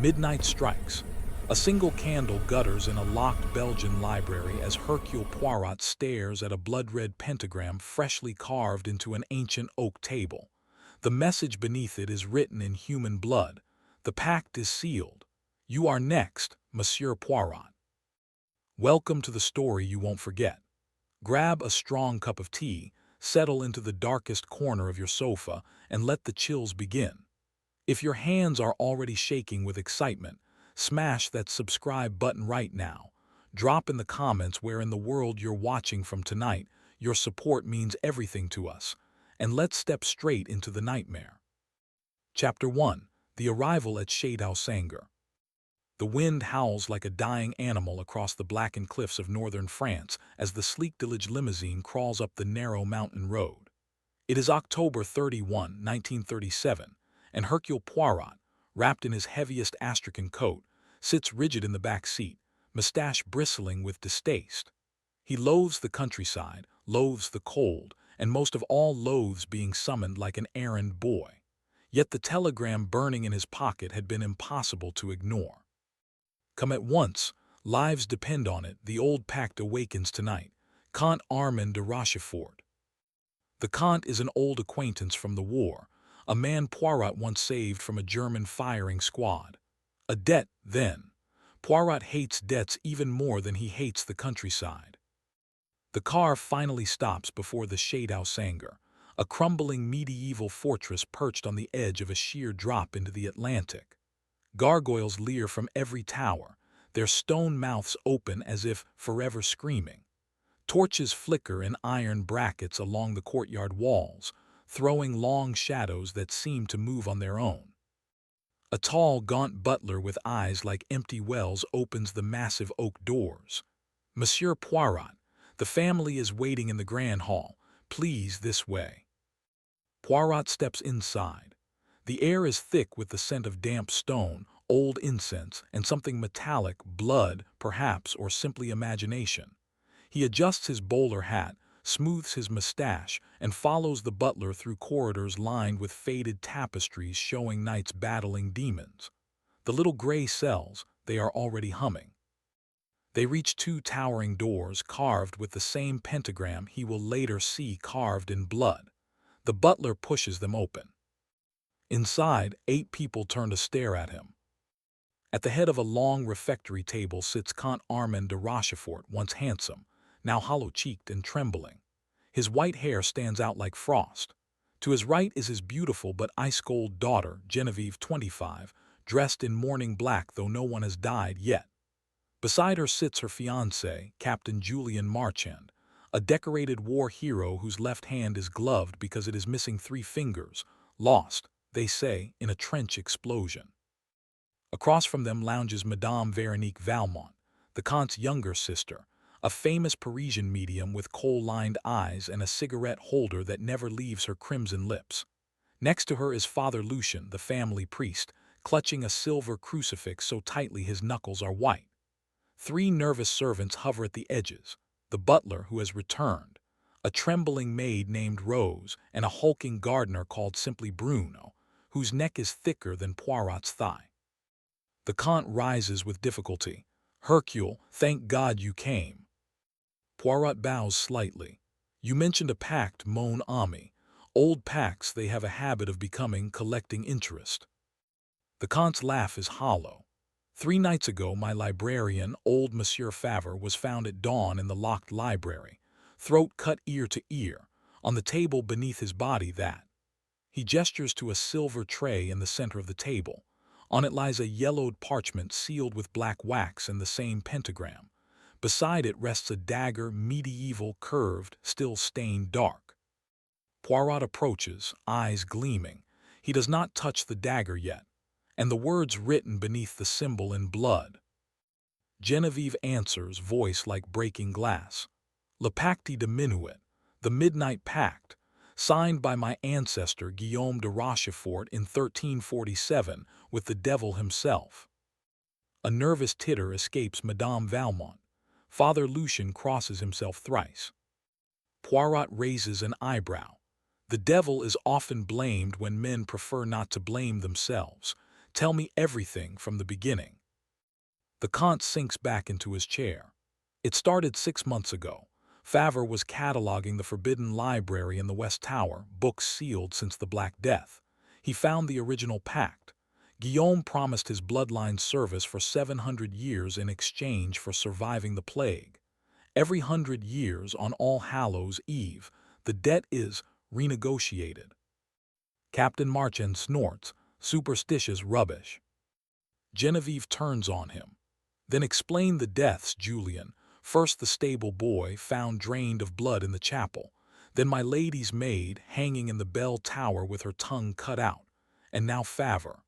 Midnight strikes. A single candle gutters in a locked Belgian library as Hercule Poirot stares at a blood-red pentagram freshly carved into an ancient oak table. The message beneath it is written in human blood. The pact is sealed. You are next, Monsieur Poirot. Welcome to the story you won't forget. Grab a strong cup of tea, settle into the darkest corner of your sofa, and let the chills begin. If your hands are already shaking with excitement, smash that subscribe button right now. Drop in the comments where in the world you're watching from tonight. Your support means everything to us. And let's step straight into the nightmare. Chapter 1. The Arrival at Château Sanger. The wind howls like a dying animal across the blackened cliffs of northern France as the sleek diligent limousine crawls up the narrow mountain road. It is October 31, 1937, and Hercule Poirot, wrapped in his heaviest astrakhan coat, sits rigid in the back seat, mustache bristling with distaste. He loathes the countryside, loathes the cold, and most of all loathes being summoned like an errand boy. Yet the telegram burning in his pocket had been impossible to ignore. Come at once, lives depend on it, the old pact awakens tonight. Comte Armand de Rochefort. The Comte is an old acquaintance from the war, a man Poirot once saved from a German firing squad. A debt, then. Poirot hates debts even more than he hates the countryside. The car finally stops before the Château Sanger, a crumbling medieval fortress perched on the edge of a sheer drop into the Atlantic. Gargoyles leer from every tower, their stone mouths open as if forever screaming. Torches flicker in iron brackets along the courtyard walls, throwing long shadows that seem to move on their own. A tall, gaunt butler with eyes like empty wells opens the massive oak doors. Monsieur Poirot, the family is waiting in the grand hall. Please, this way. Poirot steps inside. The air is thick with the scent of damp stone, old incense, and something metallic, blood, perhaps, or simply imagination. He adjusts his bowler hat, smooths his mustache, and follows the butler through corridors lined with faded tapestries showing knights battling demons. The little gray cells, they are already humming. They reach two towering doors carved with the same pentagram he will later see carved in blood. The butler pushes them open. Inside, 8 people turn to stare at him. At the head of a long refectory table sits Comte Armand de Rochefort, once handsome, now hollow-cheeked and trembling. His white hair stands out like frost. To his right is his beautiful but ice-cold daughter, Genevieve, 25, dressed in mourning black though no one has died yet. Beside her sits her fiancé, Captain Julian Marchand, a decorated war hero whose left hand is gloved because it is missing 3 fingers, lost, they say, in a trench explosion. Across from them lounges Madame Veronique Valmont, the Comte's younger sister, a famous Parisian medium with kohl-lined eyes and a cigarette holder that never leaves her crimson lips. Next to her is Father Lucien, the family priest, clutching a silver crucifix so tightly his knuckles are white. 3 nervous servants hover at the edges, the butler who has returned, a trembling maid named Rose, and a hulking gardener called simply Bruno, whose neck is thicker than Poirot's thigh. The Comte rises with difficulty. Hercule, thank God you came. Poirot bows slightly. You mentioned a pact, mon ami. Old pacts, they have a habit of becoming collecting interest. The Comte's laugh is hollow. 3 nights ago, my librarian, old Monsieur Favre, was found at dawn in the locked library, throat cut ear to ear, on the table beneath his body that. He gestures to a silver tray in the center of the table. On it lies a yellowed parchment sealed with black wax and the same pentagram. Beside it rests a dagger, medieval, curved, still stained dark. Poirot approaches, eyes gleaming. He does not touch the dagger yet, and the words written beneath the symbol in blood. Genevieve answers, voice like breaking glass. Le Pacte de Minuit, the Midnight Pact, signed by my ancestor Guillaume de Rochefort in 1347 with the devil himself. A nervous titter escapes Madame Valmont. Father Lucien crosses himself thrice. Poirot raises an eyebrow. The devil is often blamed when men prefer not to blame themselves. Tell me everything from the beginning. The Count sinks back into his chair. It started 6 months ago. Favre was cataloging the forbidden library in the West Tower, books sealed since the Black Death. He found the original Pact. Guillaume promised his bloodline service for 700 years in exchange for surviving the plague. Every 100 years on All Hallows Eve, the debt is renegotiated. Captain Marchand snorts, superstitious rubbish. Genevieve turns on him. Then explain the deaths, Julian. First the stable boy found drained of blood in the chapel. Then my lady's maid hanging in the bell tower with her tongue cut out. And now Favre.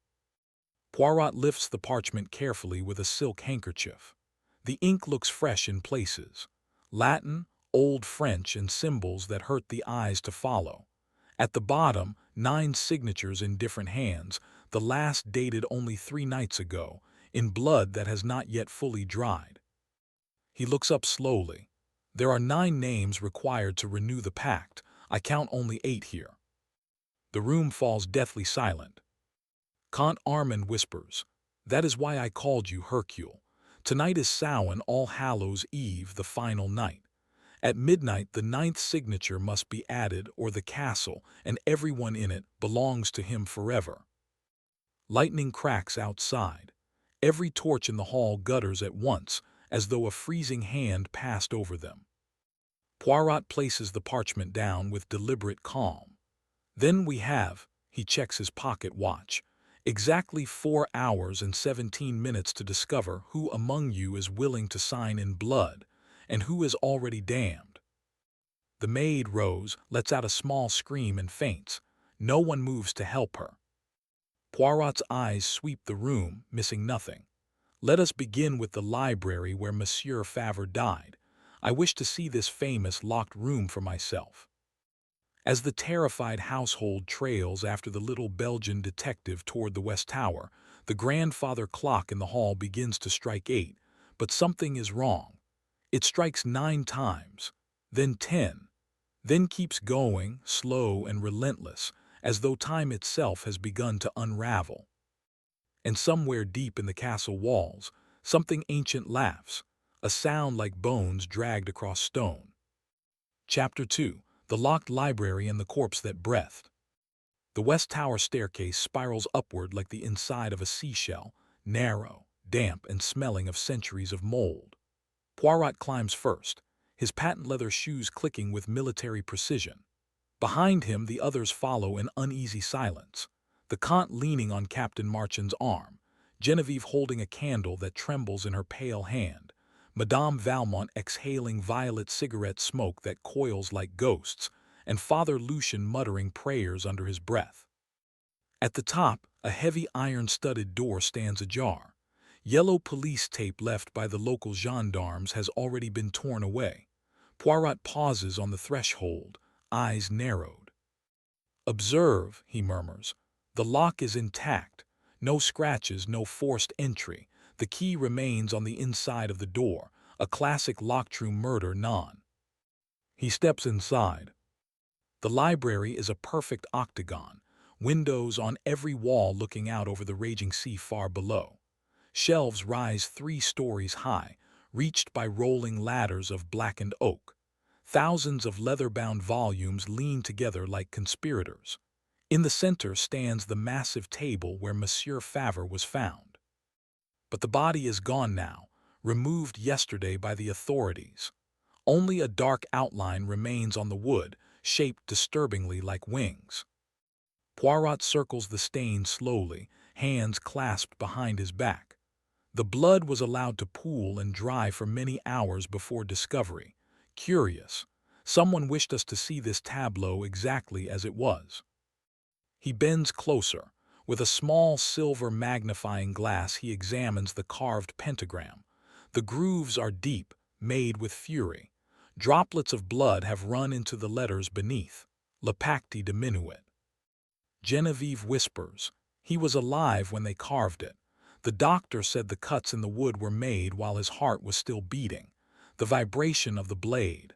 Poirot lifts the parchment carefully with a silk handkerchief. The ink looks fresh in places. Latin, Old French, and symbols that hurt the eyes to follow. At the bottom, 9 signatures in different hands, the last dated only 3 nights ago, in blood that has not yet fully dried. He looks up slowly. There are 9 names required to renew the pact. I count only 8 here. The room falls deathly silent. Count Armand whispers, "That is why I called you Hercule. Tonight is Samhain, All Hallows Eve, the final night. At midnight the 9th signature must be added, or the castle, and everyone in it, belongs to him forever." Lightning cracks outside. Every torch in the hall gutters at once, as though a freezing hand passed over them. Poirot places the parchment down with deliberate calm. Then we have, he checks his pocket watch, exactly 4 hours and 17 minutes to discover who among you is willing to sign in blood, and who is already damned. The maid, Rose, lets out a small scream and faints. No one moves to help her. Poirot's eyes sweep the room, missing nothing. Let us begin with the library where Monsieur Favre died. I wish to see this famous locked room for myself. As the terrified household trails after the little Belgian detective toward the West Tower, the grandfather clock in the hall begins to strike 8, but something is wrong. It strikes 9 times, then 10, then keeps going, slow and relentless, as though time itself has begun to unravel. And somewhere deep in the castle walls, something ancient laughs, a sound like bones dragged across stone. Chapter 2. The Locked Library and the Corpse That Breathed. The West Tower staircase spirals upward like the inside of a seashell, narrow, damp, and smelling of centuries of mold. Poirot climbs first, his patent leather shoes clicking with military precision. Behind him the others follow in uneasy silence, the Count leaning on Captain Marchand's arm, Genevieve holding a candle that trembles in her pale hand, Madame Valmont exhaling violet cigarette smoke that coils like ghosts, and Father Lucien muttering prayers under his breath. At the top, a heavy iron-studded door stands ajar. Yellow police tape left by the local gendarmes has already been torn away. Poirot pauses on the threshold, eyes narrowed. "Observe," he murmurs. "The lock is intact. No scratches, no forced entry. The key remains on the inside of the door, a classic Locktrue murder non." He steps inside. The library is a perfect octagon, windows on every wall looking out over the raging sea far below. Shelves rise 3 stories high, reached by rolling ladders of blackened oak. Thousands of leather-bound volumes lean together like conspirators. In the center stands the massive table where Monsieur Favre was found. But the body is gone now, removed yesterday by the authorities. Only a dark outline remains on the wood, shaped disturbingly like wings. Poirot circles the stain slowly, hands clasped behind his back. The blood was allowed to pool and dry for many hours before discovery. Curious. Someone wished us to see this tableau exactly as it was. He bends closer. With a small silver magnifying glass he examines the carved pentagram. The grooves are deep, made with fury. Droplets of blood have run into the letters beneath. Le Pacte diminuit. Genevieve whispers, "He was alive when they carved it. The doctor said the cuts in the wood were made while his heart was still beating. The vibration of the blade."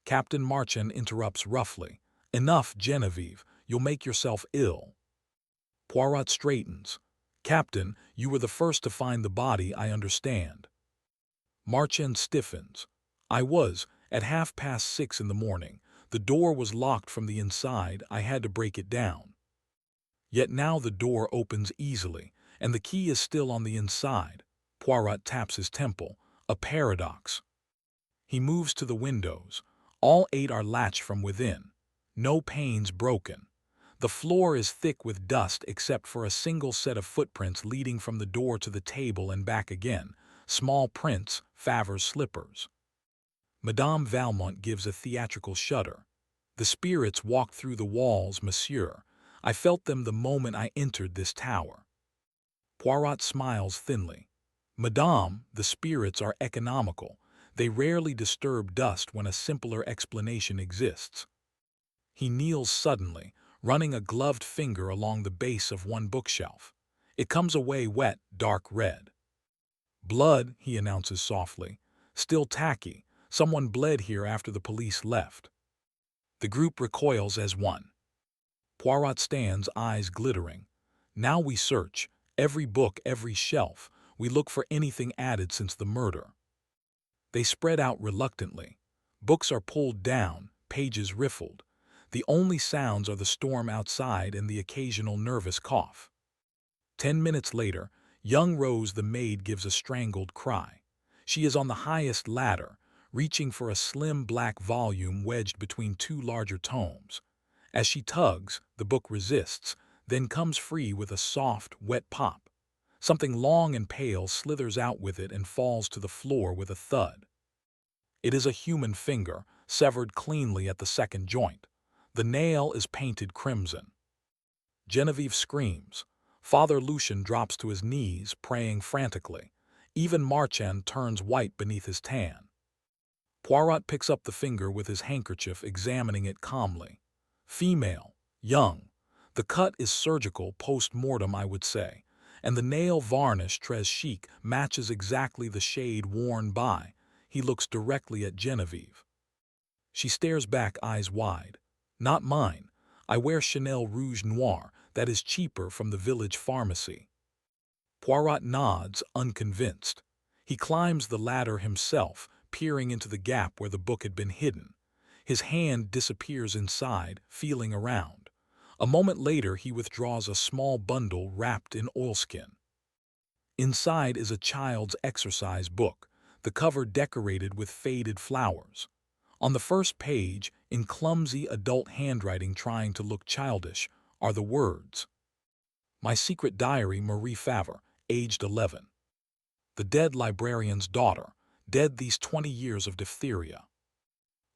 Captain Marchand interrupts roughly, "Enough, Genevieve. You'll make yourself ill." Poirot straightens. Captain, you were the first to find the body, I understand. Marchand stiffens. I was, at 6:30 in the morning. The door was locked from the inside, I had to break it down. Yet now the door opens easily, and the key is still on the inside. Poirot taps his temple. A paradox. He moves to the windows. All 8 are latched from within. No panes broken. The floor is thick with dust except for a single set of footprints leading from the door to the table and back again. Small prints, Faver's slippers. Madame Valmont gives a theatrical shudder. The spirits walk through the walls, monsieur. I felt them the moment I entered this tower. Poirot smiles thinly. Madame, the spirits are economical. They rarely disturb dust when a simpler explanation exists. He kneels suddenly, running a gloved finger along the base of one bookshelf. It comes away wet, dark red. Blood, he announces softly. Still tacky. Someone bled here after the police left. The group recoils as one. Poirot stands, eyes glittering. Now we search. Every book, every shelf. We look for anything added since the murder. They spread out reluctantly. Books are pulled down, pages riffled. The only sounds are the storm outside and the occasional nervous cough. 10 minutes later, young Rose the maid gives a strangled cry. She is on the highest ladder, reaching for a slim black volume wedged between 2 larger tomes. As she tugs, the book resists, then comes free with a soft, wet pop. Something long and pale slithers out with it and falls to the floor with a thud. It is a human finger, severed cleanly at the second joint. The nail is painted crimson. Genevieve screams. Father Lucien drops to his knees, praying frantically. Even Marchand turns white beneath his tan. Poirot picks up the finger with his handkerchief, examining it calmly. Female, young. The cut is surgical, post-mortem I would say, and the nail varnish très chic matches exactly the shade worn by. He looks directly at Genevieve. She stares back, eyes wide. Not mine. I wear Chanel Rouge Noir, that is cheaper, from the village pharmacy. Poirot nods, unconvinced. He climbs the ladder himself, peering into the gap where the book had been hidden. His hand disappears inside, feeling around. A moment later he withdraws a small bundle wrapped in oilskin. Inside is a child's exercise book, the cover decorated with faded flowers. On the first page, in clumsy adult handwriting trying to look childish, are the words, "My secret diary, Marie Faver, aged 11. The dead librarian's daughter, dead these 20 years of diphtheria."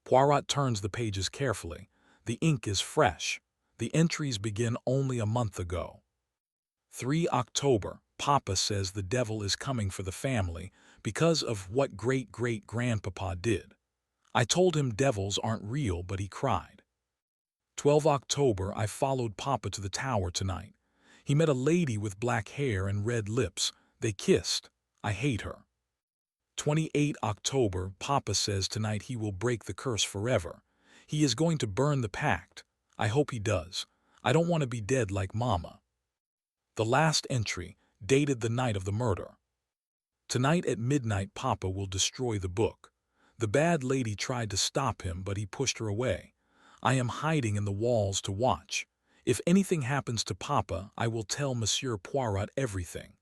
Poirot turns the pages carefully. The ink is fresh. The entries begin only a month ago. 3 October, Papa says the devil is coming for the family because of what great-great-grandpapa did. I told him devils aren't real, but he cried. 12 October, I followed Papa to the tower tonight. He met a lady with black hair and red lips. They kissed. I hate her. 28 October, Papa says tonight he will break the curse forever. He is going to burn the pact. I hope he does. I don't want to be dead like Mama. The last entry, dated the night of the murder. Tonight at midnight, Papa will destroy the book. The bad lady tried to stop him, but he pushed her away. I am hiding in the walls to watch. If anything happens to Papa, I will tell Monsieur Poirot everything.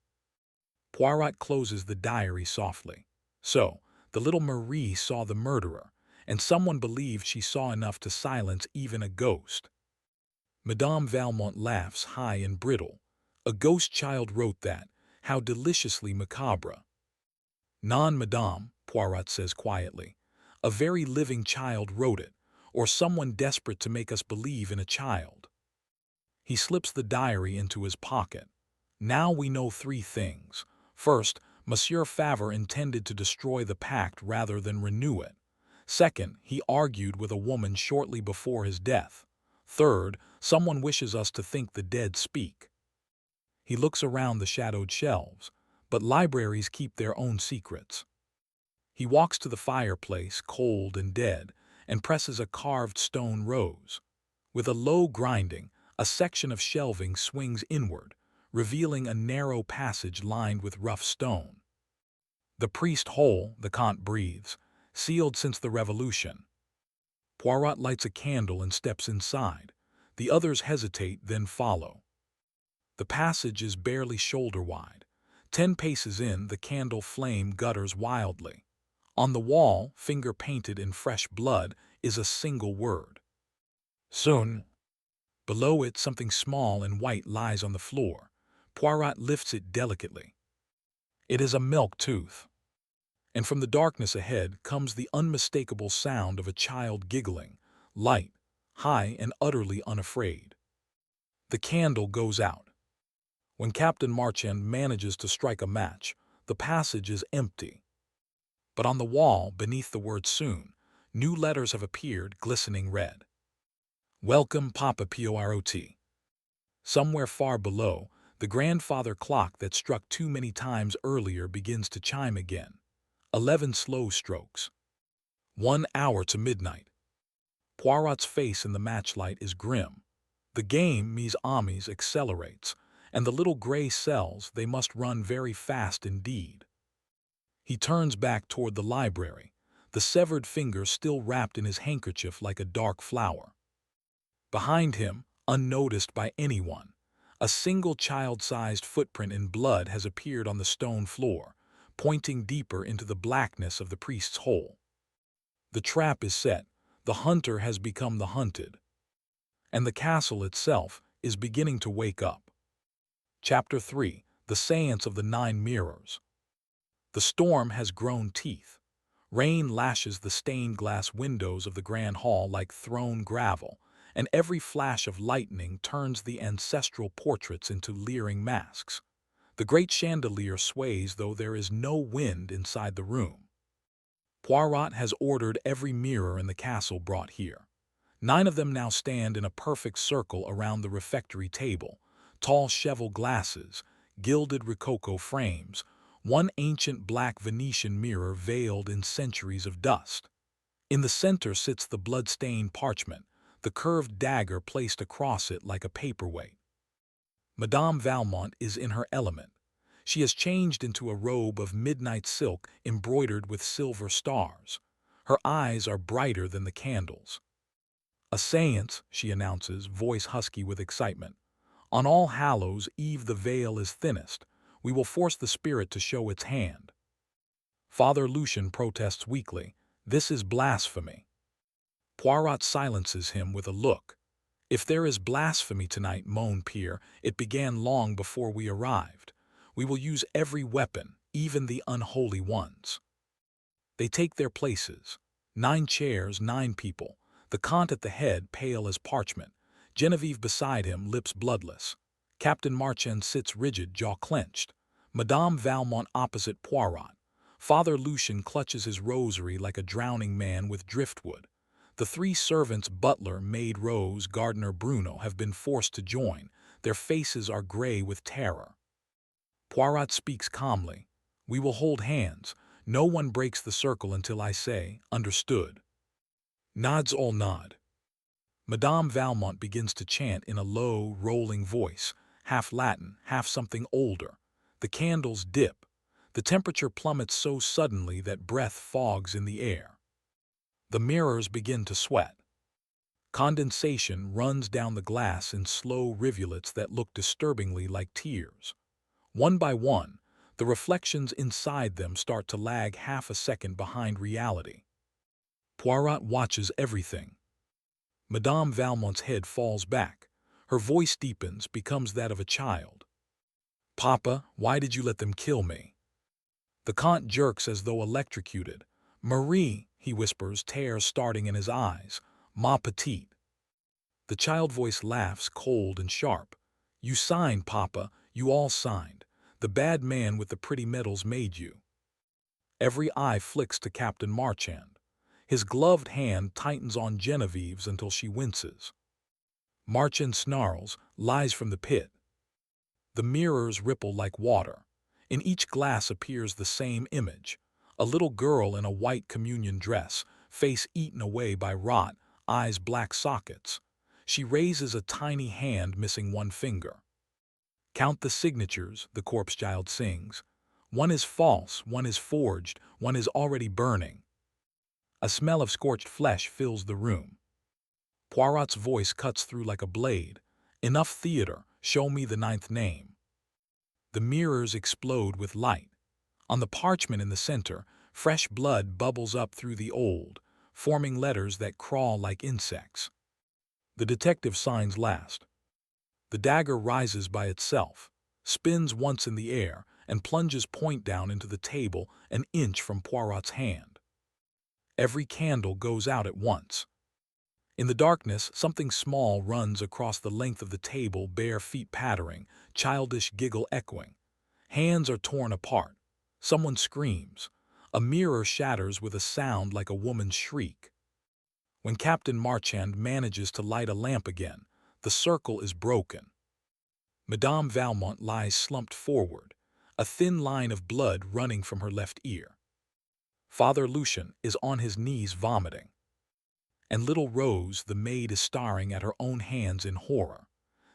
Poirot closes the diary softly. So, the little Marie saw the murderer, and someone believed she saw enough to silence even a ghost. Madame Valmont laughs high and brittle. A ghost child wrote that. How deliciously macabre. Non, madame, Poirot says quietly. A very living child wrote it, or someone desperate to make us believe in a child. He slips the diary into his pocket. Now we know 3 things. First, Monsieur Faver intended to destroy the pact rather than renew it. Second, he argued with a woman shortly before his death. Third, someone wishes us to think the dead speak. He looks around the shadowed shelves, but libraries keep their own secrets. He walks to the fireplace, cold and dead, and presses a carved stone rose. With a low grinding, a section of shelving swings inward, revealing a narrow passage lined with rough stone. "The priest hole," the Count breathes, "sealed since the Revolution." Poirot lights a candle and steps inside. The others hesitate, then follow. The passage is barely shoulder-wide. 10 paces in, the candle flame gutters wildly. On the wall, finger-painted in fresh blood, is a single word: "Soon." Below it, something small and white lies on the floor. Poirot lifts it delicately. It is a milk tooth. And from the darkness ahead comes the unmistakable sound of a child giggling, light, high, and utterly unafraid. The candle goes out. When Captain Marchand manages to strike a match, the passage is empty. But on the wall, beneath the word "soon," new letters have appeared, glistening red. "Welcome, Papa Poirot." Somewhere far below, the grandfather clock that struck too many times earlier begins to chime again. 11 slow strokes. 1 hour to midnight. Poirot's face in the matchlight is grim. The game, mes amis, accelerates, and the little gray cells, they must run very fast indeed. He turns back toward the library, the severed finger still wrapped in his handkerchief like a dark flower. Behind him, unnoticed by anyone, a single child-sized footprint in blood has appeared on the stone floor, pointing deeper into the blackness of the priest's hole. The trap is set, the hunter has become the hunted, and the castle itself is beginning to wake up. Chapter 3: The Séance of the 9 Mirrors. The storm has grown teeth. Rain lashes the stained glass windows of the grand hall like thrown gravel, and every flash of lightning turns the ancestral portraits into leering masks. The great chandelier sways, though there is no wind inside the room. Poirot has ordered every mirror in the castle brought here. 9 of them now stand in a perfect circle around the refectory table, tall cheval glasses, gilded rococo frames, one ancient black Venetian mirror veiled in centuries of dust. In the center sits the blood-stained parchment, the curved dagger placed across it like a paperweight. Madame Valmont is in her element. She has changed into a robe of midnight silk embroidered with silver stars. Her eyes are brighter than the candles. "A séance," she announces, voice husky with excitement. "On All Hallows Eve the veil is thinnest. We will force the spirit to show its hand." Father Lucien protests weakly. "This is blasphemy." Poirot silences him with a look. "If there is blasphemy tonight, mon Pierre, it began long before we arrived. We will use every weapon, even the unholy ones." They take their places. 9 chairs, 9 people. The Count at the head, pale as parchment. Genevieve beside him, lips bloodless. Captain Marchand sits rigid, jaw clenched. Madame Valmont opposite Poirot. Father Lucien clutches his rosary like a drowning man with driftwood. The 3 servants, butler, maid Rose, gardener Bruno, have been forced to join. Their faces are gray with terror. Poirot speaks calmly. "We will hold hands. No one breaks the circle until I say, 'Understood.'" Nods all nod. Madame Valmont begins to chant in a low, rolling voice, half Latin, half something older. The candles dip. The temperature plummets so suddenly that breath fogs in the air. The mirrors begin to sweat. Condensation runs down the glass in slow rivulets that look disturbingly like tears. One by one, the reflections inside them start to lag half a second behind reality. Poirot watches everything. Madame Valmont's head falls back. Her voice deepens, becomes that of a child. "Papa, why did you let them kill me?" The Count jerks as though electrocuted. "Marie," he whispers, tears starting in his eyes. "Ma petite." The child voice laughs, cold and sharp. "You signed, Papa, you all signed. The bad man with the pretty medals made you." Every eye flicks to Captain Marchand. His gloved hand tightens on Genevieve's until she winces. Marchand snarls, lies from the pit. The mirrors ripple like water. In each glass appears the same image. A little girl in a white communion dress, face eaten away by rot, eyes black sockets. She raises a tiny hand missing one finger. Count the signatures, the corpse child sings. One is false, one is forged, one is already burning. A smell of scorched flesh fills the room. Poirot's voice cuts through like a blade. Enough theater, show me the ninth name. The mirrors explode with light. On the parchment in the center, fresh blood bubbles up through the old, forming letters that crawl like insects. The detective signs last. The dagger rises by itself, spins once in the air, and plunges point down into the table an inch from Poirot's hand. Every candle goes out at once. In the darkness, something small runs across the length of the table, bare feet pattering, childish giggle echoing. Hands are torn apart. Someone screams. A mirror shatters with a sound like a woman's shriek. When Captain Marchand manages to light a lamp again, the circle is broken. Madame Valmont lies slumped forward, a thin line of blood running from her left ear. Father Lucien is on his knees vomiting. And little Rose, the maid, is staring at her own hands in horror.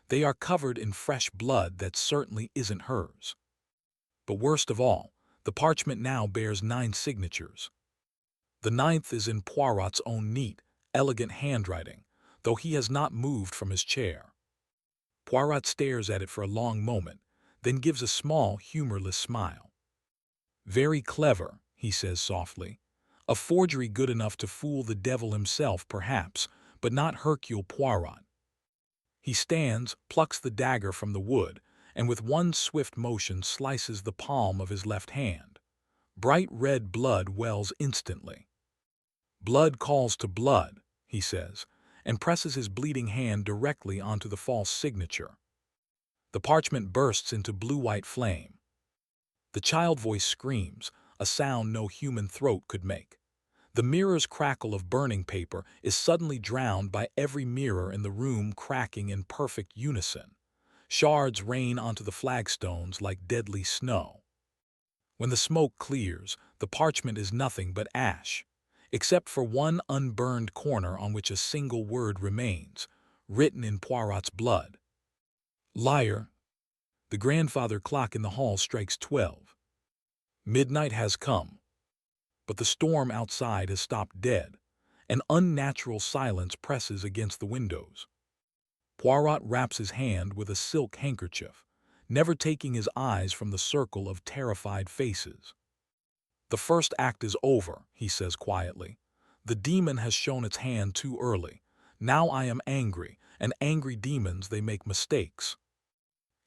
They are covered in fresh blood that certainly isn't hers. But worst of all, the parchment now bears 9 signatures. The 9th is in Poirot's own neat, elegant handwriting, though he has not moved from his chair. Poirot stares at it for a long moment, then gives a small, humorless smile. "Very clever," he says softly. "A forgery good enough to fool the devil himself, perhaps, but not Hercule Poirot." He stands, plucks the dagger from the wood, and with one swift motion slices the palm of his left hand. Bright red blood wells instantly. "Blood calls to blood," he says, and presses his bleeding hand directly onto the false signature. The parchment bursts into blue-white flame. The child voice screams, a sound no human throat could make. The mirror's crackle of burning paper is suddenly drowned by every mirror in the room cracking in perfect unison. Shards rain onto the flagstones like deadly snow. When the smoke clears, the parchment is nothing but ash, except for one unburned corner on which a single word remains, written in Poirot's blood. "Liar." The grandfather clock in the hall strikes 12. Midnight has come. But the storm outside has stopped dead. An unnatural silence presses against the windows. Poirot wraps his hand with a silk handkerchief, never taking his eyes from the circle of terrified faces. "The first act is over," he says quietly. "The demon has shown its hand too early. Now I am angry, and angry demons, they make mistakes."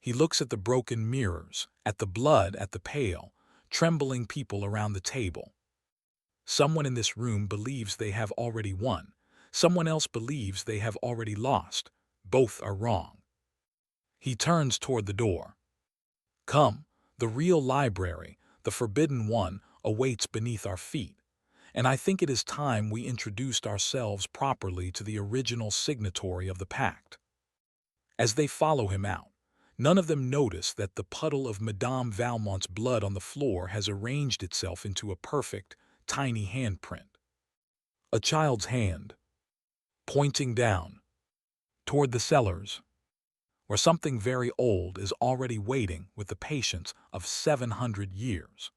He looks at the broken mirrors, at the blood, at the pale, trembling people around the table. Someone in this room believes they have already won. Someone else believes they have already lost. Both are wrong. He turns toward the door. "Come, the real library, the forbidden one, awaits beneath our feet, and I think it is time we introduced ourselves properly to the original signatory of the pact." As they follow him out, none of them notice that the puddle of Madame Valmont's blood on the floor has arranged itself into a perfect, tiny handprint. A child's hand, pointing down, toward the cellars, where something very old is already waiting with the patience of 700 years.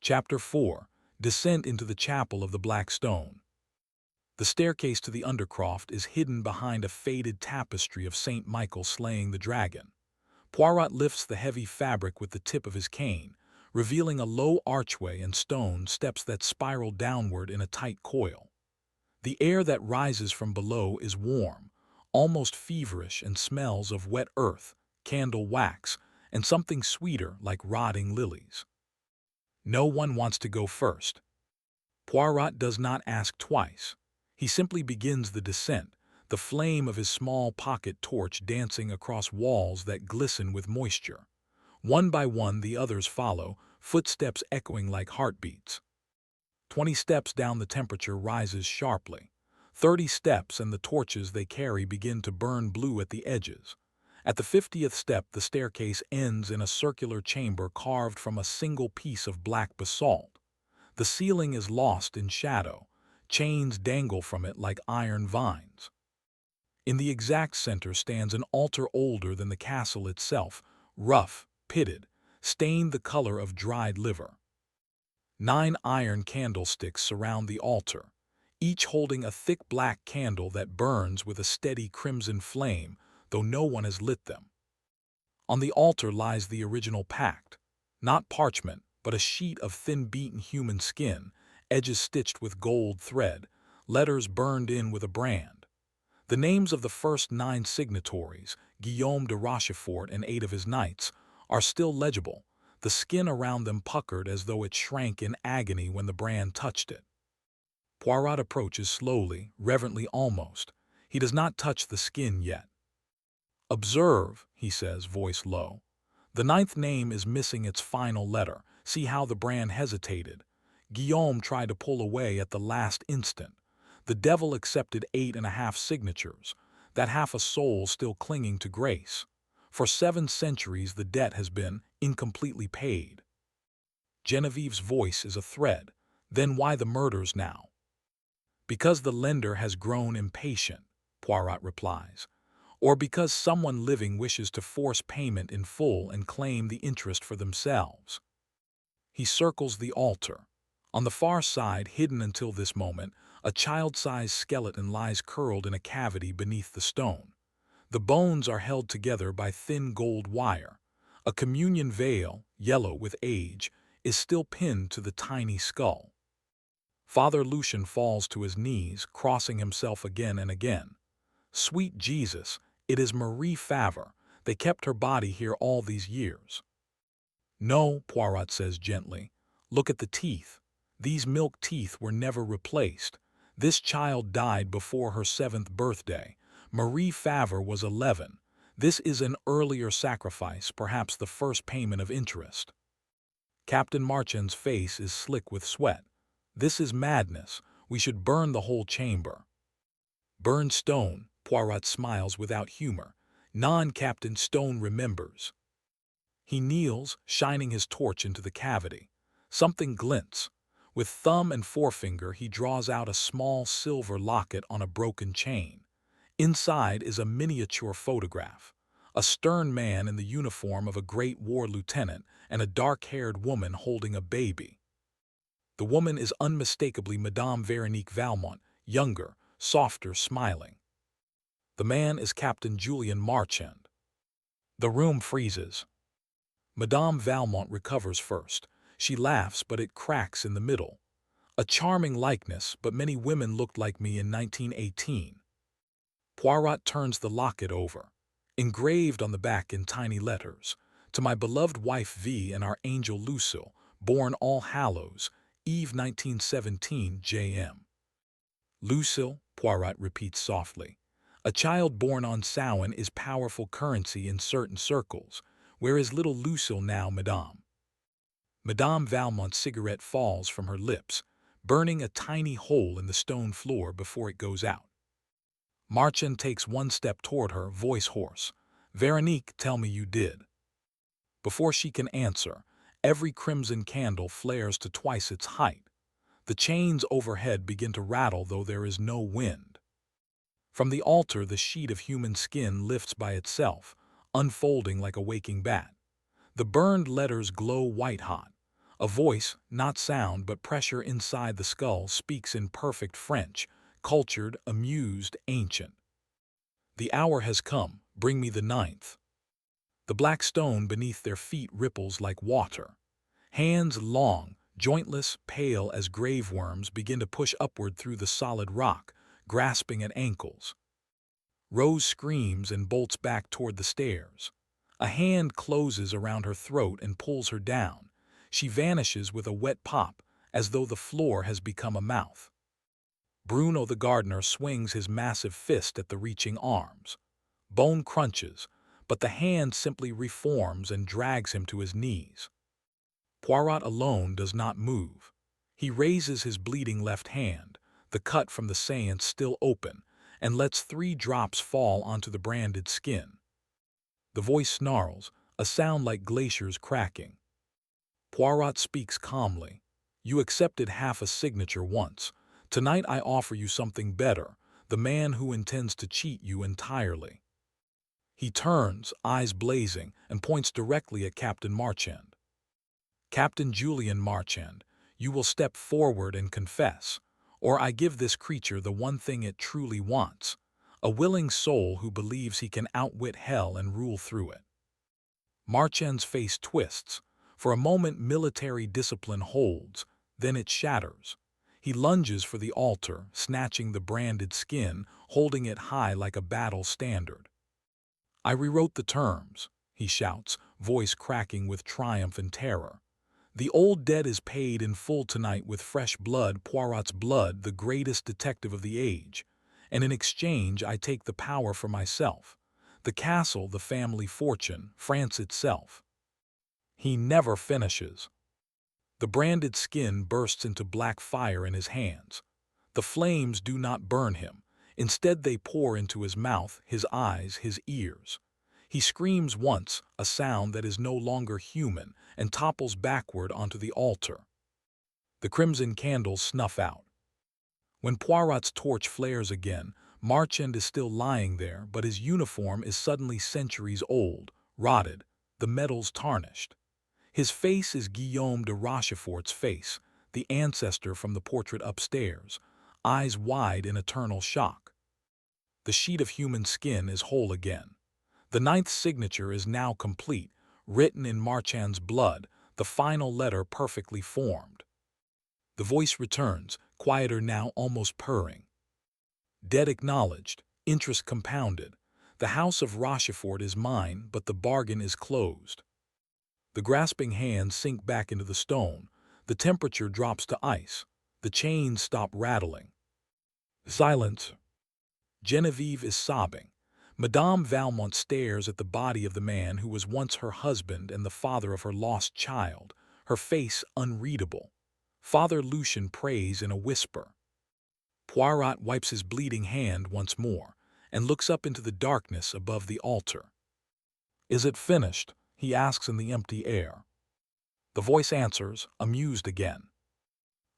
Chapter 4. Descent into the Chapel of the Black Stone. The staircase to the undercroft is hidden behind a faded tapestry of St. Michael slaying the dragon. Poirot lifts the heavy fabric with the tip of his cane, revealing a low archway and stone steps that spiral downward in a tight coil. The air that rises from below is warm, almost feverish, and smells of wet earth, candle wax, and something sweeter like rotting lilies. No one wants to go first. Poirot does not ask twice. He simply begins the descent, the flame of his small pocket torch dancing across walls that glisten with moisture. One by one the others follow, footsteps echoing like heartbeats. 20 steps down the temperature rises sharply. 30 steps and the torches they carry begin to burn blue at the edges. At the 50th step the staircase ends in a circular chamber carved from a single piece of black basalt. The ceiling is lost in shadow. Chains dangle from it like iron vines. In the exact center stands an altar older than the castle itself, rough, pitted, stained the color of dried liver. 9 iron candlesticks surround the altar, each holding a thick black candle that burns with a steady crimson flame, though no one has lit them. On the altar lies the original pact, not parchment, but a sheet of thin-beaten human skin, edges stitched with gold thread, letters burned in with a brand. The names of the first 9 signatories, Guillaume de Rochefort and 8 of his knights, are still legible, the skin around them puckered as though it shrank in agony when the brand touched it. Poirot approaches slowly, reverently almost. He does not touch the skin yet. "Observe," he says, voice low. "The 9th name is missing its final letter. See how the brand hesitated. Guillaume tried to pull away at the last instant. The devil accepted 8.5 signatures, that half a soul still clinging to grace. For 7 centuries the debt has been incompletely paid." Genevieve's voice is a thread. "Then why the murders now?" "Because the lender has grown impatient," Poirot replies. "Or because someone living wishes to force payment in full and claim the interest for themselves." He circles the altar. On the far side, hidden until this moment, a child-sized skeleton lies curled in a cavity beneath the stone. The bones are held together by thin gold wire. A communion veil, yellow with age, is still pinned to the tiny skull. Father Lucien falls to his knees, crossing himself again and again. "Sweet Jesus, it is Marie Favre. They kept her body here all these years." "No," Poirot says gently. "Look at the teeth. These milk teeth were never replaced. This child died before her 7th birthday. Marie Favre was 11. This is an earlier sacrifice, perhaps the first payment of interest." Captain Marchand's face is slick with sweat. "This is madness. We should burn the whole chamber." "Burn Stone," Poirot smiles without humor. "Non-Captain Stone remembers." He kneels, shining his torch into the cavity. Something glints. With thumb and forefinger he draws out a small silver locket on a broken chain. Inside is a miniature photograph. A stern man in the uniform of a great war lieutenant and a dark-haired woman holding a baby. The woman is unmistakably Madame Veronique Valmont, younger, softer, smiling. The man is Captain Julian Marchand. The room freezes. Madame Valmont recovers first. She laughs, but it cracks in the middle. "A charming likeness, but many women looked like me in 1918. Poirot turns the locket over. Engraved on the back in tiny letters, "To my beloved wife V and our angel Lucille, born All Hallows Eve 1917 J.M. "Lucille," Poirot repeats softly. "A child born on Samhain is powerful currency in certain circles. Where is little Lucille now, madame?" Madame Valmont's cigarette falls from her lips, burning a tiny hole in the stone floor before it goes out. Marchand takes one step toward her, voice hoarse. "Veronique, tell me you did." Before she can answer, every crimson candle flares to twice its height. The chains overhead begin to rattle, though there is no wind. From the altar the sheet of human skin lifts by itself, unfolding like a waking bat. The burned letters glow white-hot. A voice, not sound but pressure inside the skull, speaks in perfect French, cultured, amused, ancient. "The hour has come, bring me the 9th. The black stone beneath their feet ripples like water. Hands long, jointless, pale as grave worms, begin to push upward through the solid rock, grasping at ankles. Rose screams and bolts back toward the stairs. A hand closes around her throat and pulls her down. She vanishes with a wet pop, as though the floor has become a mouth. Bruno the gardener swings his massive fist at the reaching arms. Bone crunches, but the hand simply reforms and drags him to his knees. Poirot alone does not move. He raises his bleeding left hand, the cut from the séance still open, and lets 3 drops fall onto the branded skin. The voice snarls, a sound like glaciers cracking. Poirot speaks calmly. "You accepted half a signature once. Tonight I offer you something better, the man who intends to cheat you entirely." He turns, eyes blazing, and points directly at Captain Marchand. Captain Julian Marchand, you will step forward and confess, or I give this creature the one thing it truly wants, a willing soul who believes he can outwit hell and rule through it. Marchand's face twists. For a moment military discipline holds, then it shatters. He lunges for the altar, snatching the branded skin, holding it high like a battle standard. I rewrote the terms, he shouts, voice cracking with triumph and terror. The old debt is paid in full tonight with fresh blood, Poirot's blood, the greatest detective of the age. And in exchange I take the power for myself. The castle, the family fortune, France itself. He never finishes. The branded skin bursts into black fire in his hands. The flames do not burn him. Instead they pour into his mouth, his eyes, his ears. He screams once, a sound that is no longer human, and topples backward onto the altar. The crimson candles snuff out. When Poirot's torch flares again, Marchand is still lying there, but his uniform is suddenly centuries old, rotted, the metals tarnished. His face is Guillaume de Rochefort's face, the ancestor from the portrait upstairs, eyes wide in eternal shock. The sheet of human skin is whole again. The ninth signature is now complete, written in Marchand's blood, the final letter perfectly formed. The voice returns, quieter now, almost purring. Debt acknowledged, interest compounded. The house of Rochefort is mine, but the bargain is closed. The grasping hands sink back into the stone. The temperature drops to ice. The chains stop rattling. Silence. Genevieve is sobbing. Madame Valmont stares at the body of the man who was once her husband and the father of her lost child, her face unreadable. Father Lucien prays in a whisper. Poirot wipes his bleeding hand once more and looks up into the darkness above the altar. "Is it finished?" he asks in the empty air. The voice answers, amused again.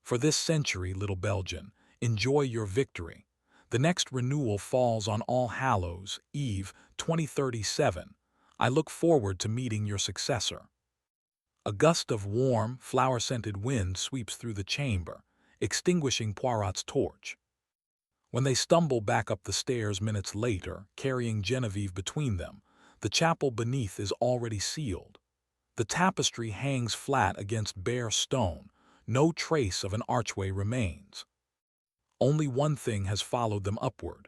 "For this century, little Belgian, enjoy your victory. The next renewal falls on All Hallows Eve, 2037. I look forward to meeting your successor." A gust of warm, flower-scented wind sweeps through the chamber, extinguishing Poirot's torch. When they stumble back up the stairs minutes later, carrying Genevieve between them, the chapel beneath is already sealed. The tapestry hangs flat against bare stone. No trace of an archway remains. Only one thing has followed them upward.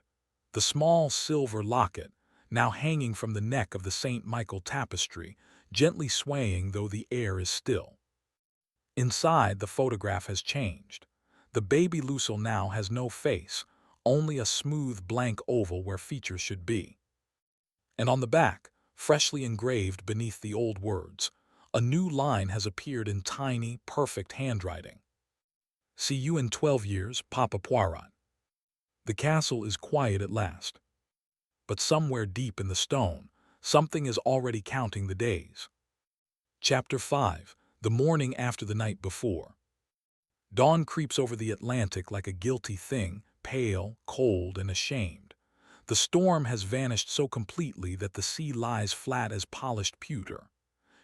The small silver locket, now hanging from the neck of the St. Michael tapestry, gently swaying though the air is still. Inside, the photograph has changed. The baby Lucille now has no face, only a smooth blank oval where features should be. And on the back, freshly engraved beneath the old words, a new line has appeared in tiny, perfect handwriting. "See you in 12 years, Papa Poirot." The castle is quiet at last. But somewhere deep in the stone, something is already counting the days. Chapter 5. The morning after the night before. Dawn creeps over the Atlantic like a guilty thing, pale, cold, and ashamed. The storm has vanished so completely that the sea lies flat as polished pewter.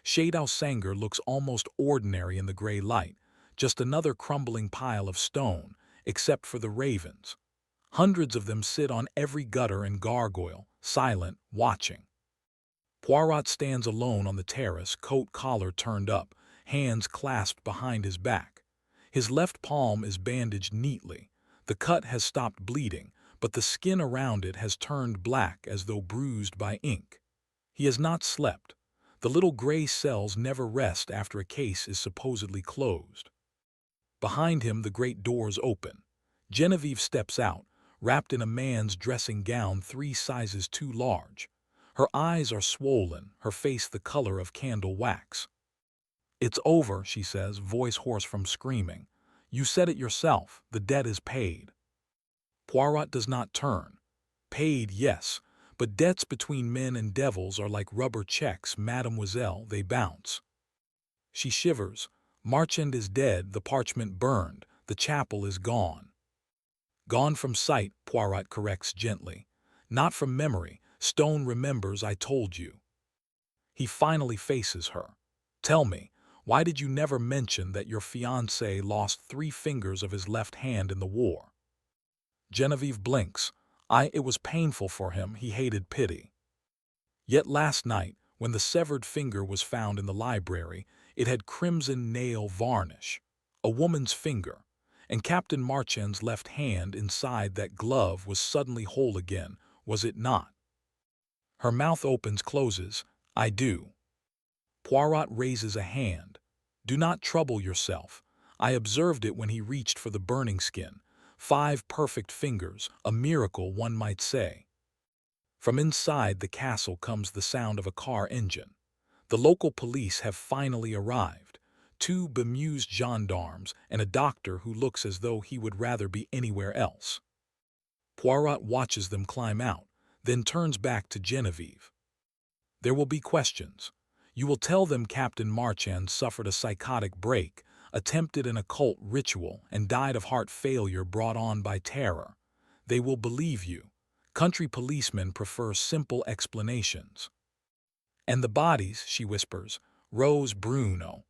Château Sanger looks almost ordinary in the gray light, just another crumbling pile of stone, except for the ravens. Hundreds of them sit on every gutter and gargoyle, silent, watching. Poirot stands alone on the terrace, coat collar turned up, hands clasped behind his back. His left palm is bandaged neatly. The cut has stopped bleeding, but the skin around it has turned black as though bruised by ink. He has not slept. The little gray cells never rest after a case is supposedly closed. Behind him, the great doors open. Genevieve steps out, wrapped in a man's dressing gown 3 sizes too large. Her eyes are swollen, her face the color of candle wax. "It's over," she says, voice hoarse from screaming. "You said it yourself, the debt is paid." Poirot does not turn. Paid, yes, but debts between men and devils are like rubber checks, mademoiselle, they bounce. She shivers. Marchand is dead, the parchment burned, the chapel is gone. Gone from sight, Poirot corrects gently. Not from memory, Stone remembers I told you. He finally faces her. Tell me, why did you never mention that your fiancé lost 3 fingers of his left hand in the war? Genevieve blinks. It was painful for him, he hated pity. Yet last night, when the severed finger was found in the library, it had crimson nail varnish. A woman's finger. And Captain Marchand's left hand inside that glove was suddenly whole again, was it not? Her mouth opens, closes. I do. Poirot raises a hand. Do not trouble yourself. I observed it when he reached for the burning skin. 5 perfect fingers, a miracle one might say. From inside the castle comes the sound of a car engine. The local police have finally arrived. 2 bemused gendarmes and a doctor who looks as though he would rather be anywhere else. Poirot watches them climb out, then turns back to Genevieve. There will be questions. You will tell them Captain Marchand suffered a psychotic break, attempted an occult ritual, and died of heart failure brought on by terror. They will believe you. Country policemen prefer simple explanations. And the bodies, she whispers, Rose Bruno.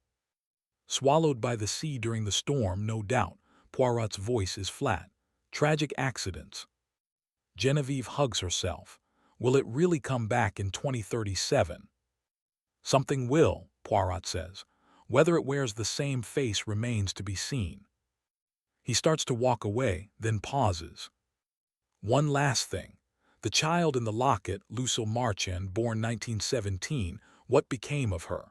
Swallowed by the sea during the storm, no doubt. Poirot's voice is flat. Tragic accidents. Genevieve hugs herself. Will it really come back in 2037? Something will, Poirot says. Whether it wears the same face remains to be seen. He starts to walk away, then pauses. One last thing. The child in the locket, Lucille Marchand, born 1917, what became of her?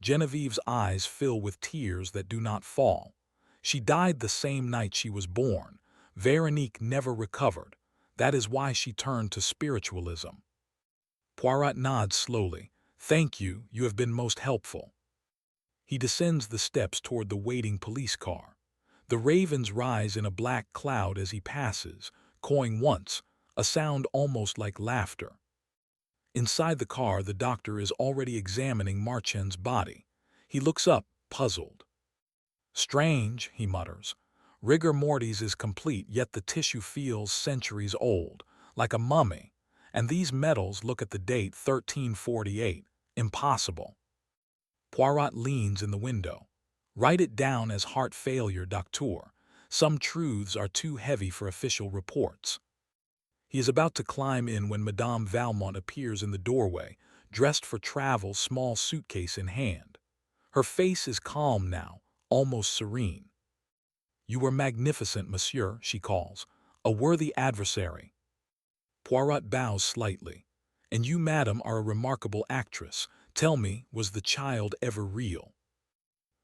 Genevieve's eyes fill with tears that do not fall. She died the same night she was born. Veronique never recovered. That is why she turned to spiritualism. Poirot nods slowly. Thank you, you have been most helpful. He descends the steps toward the waiting police car. The ravens rise in a black cloud as he passes, cawing once, a sound almost like laughter. Inside the car, the doctor is already examining Marchand's body. He looks up, puzzled. Strange, he mutters. Rigor mortis is complete, yet the tissue feels centuries old, like a mummy. And these medals look at the date 1348. Impossible. Poirot leans in the window. Write it down as heart failure, docteur. Some truths are too heavy for official reports. He is about to climb in when Madame Valmont appears in the doorway, dressed for travel, small suitcase in hand. Her face is calm now, almost serene. You were magnificent, monsieur, she calls. A worthy adversary. Poirot bows slightly. And you, madam, are a remarkable actress. Tell me, was the child ever real?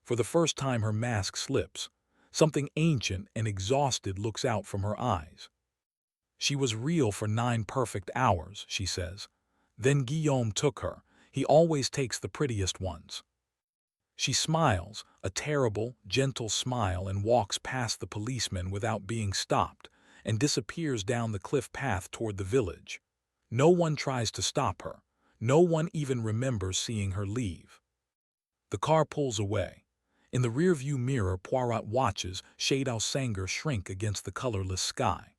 For the first time her mask slips. Something ancient and exhausted looks out from her eyes. She was real for 9 perfect hours, she says. Then Guillaume took her. He always takes the prettiest ones. She smiles, a terrible, gentle smile, and walks past the policeman without being stopped, and disappears down the cliff path toward the village. No one tries to stop her. No one even remembers seeing her leave. The car pulls away. In the rearview mirror, Poirot watches Shadow Sanger shrink against the colorless sky.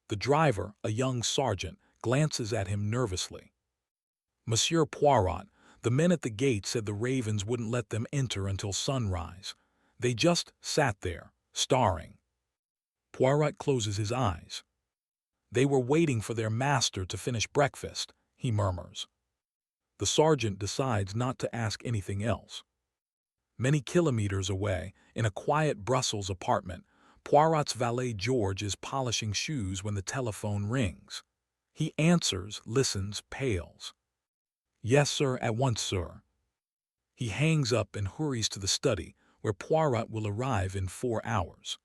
The driver, a young sergeant, glances at him nervously. Monsieur Poirot, the men at the gate said the ravens wouldn't let them enter until sunrise. They just sat there, staring. Poirot closes his eyes. They were waiting for their master to finish breakfast, he murmurs. The sergeant decides not to ask anything else. Many kilometers away, in a quiet Brussels apartment, Poirot's valet George is polishing shoes when the telephone rings. He answers, listens, pales. Yes, sir, at once, sir. He hangs up and hurries to the study, where Poirot will arrive in 4 hours.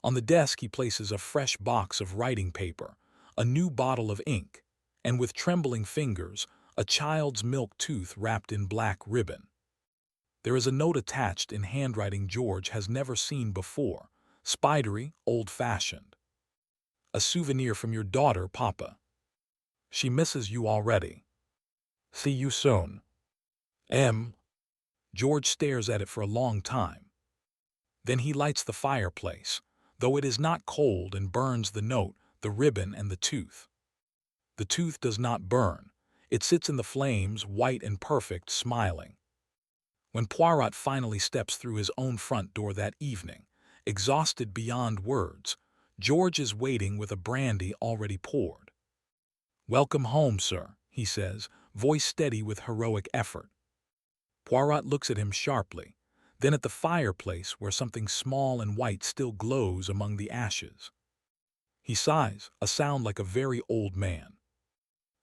On the desk he places a fresh box of writing paper, a new bottle of ink, and with trembling fingers, a child's milk tooth wrapped in black ribbon. There is a note attached in handwriting George has never seen before, spidery, old-fashioned. A souvenir from your daughter, Papa. She misses you already. See you soon. M. George stares at it for a long time. Then he lights the fireplace, though it is not cold, and burns the note, the ribbon, and the tooth. The tooth does not burn. It sits in the flames, white and perfect, smiling. When Poirot finally steps through his own front door that evening, exhausted beyond words, George is waiting with a brandy already poured. "Welcome home, sir," he says, voice steady with heroic effort. Poirot looks at him sharply, then at the fireplace where something small and white still glows among the ashes. He sighs, a sound like a very old man.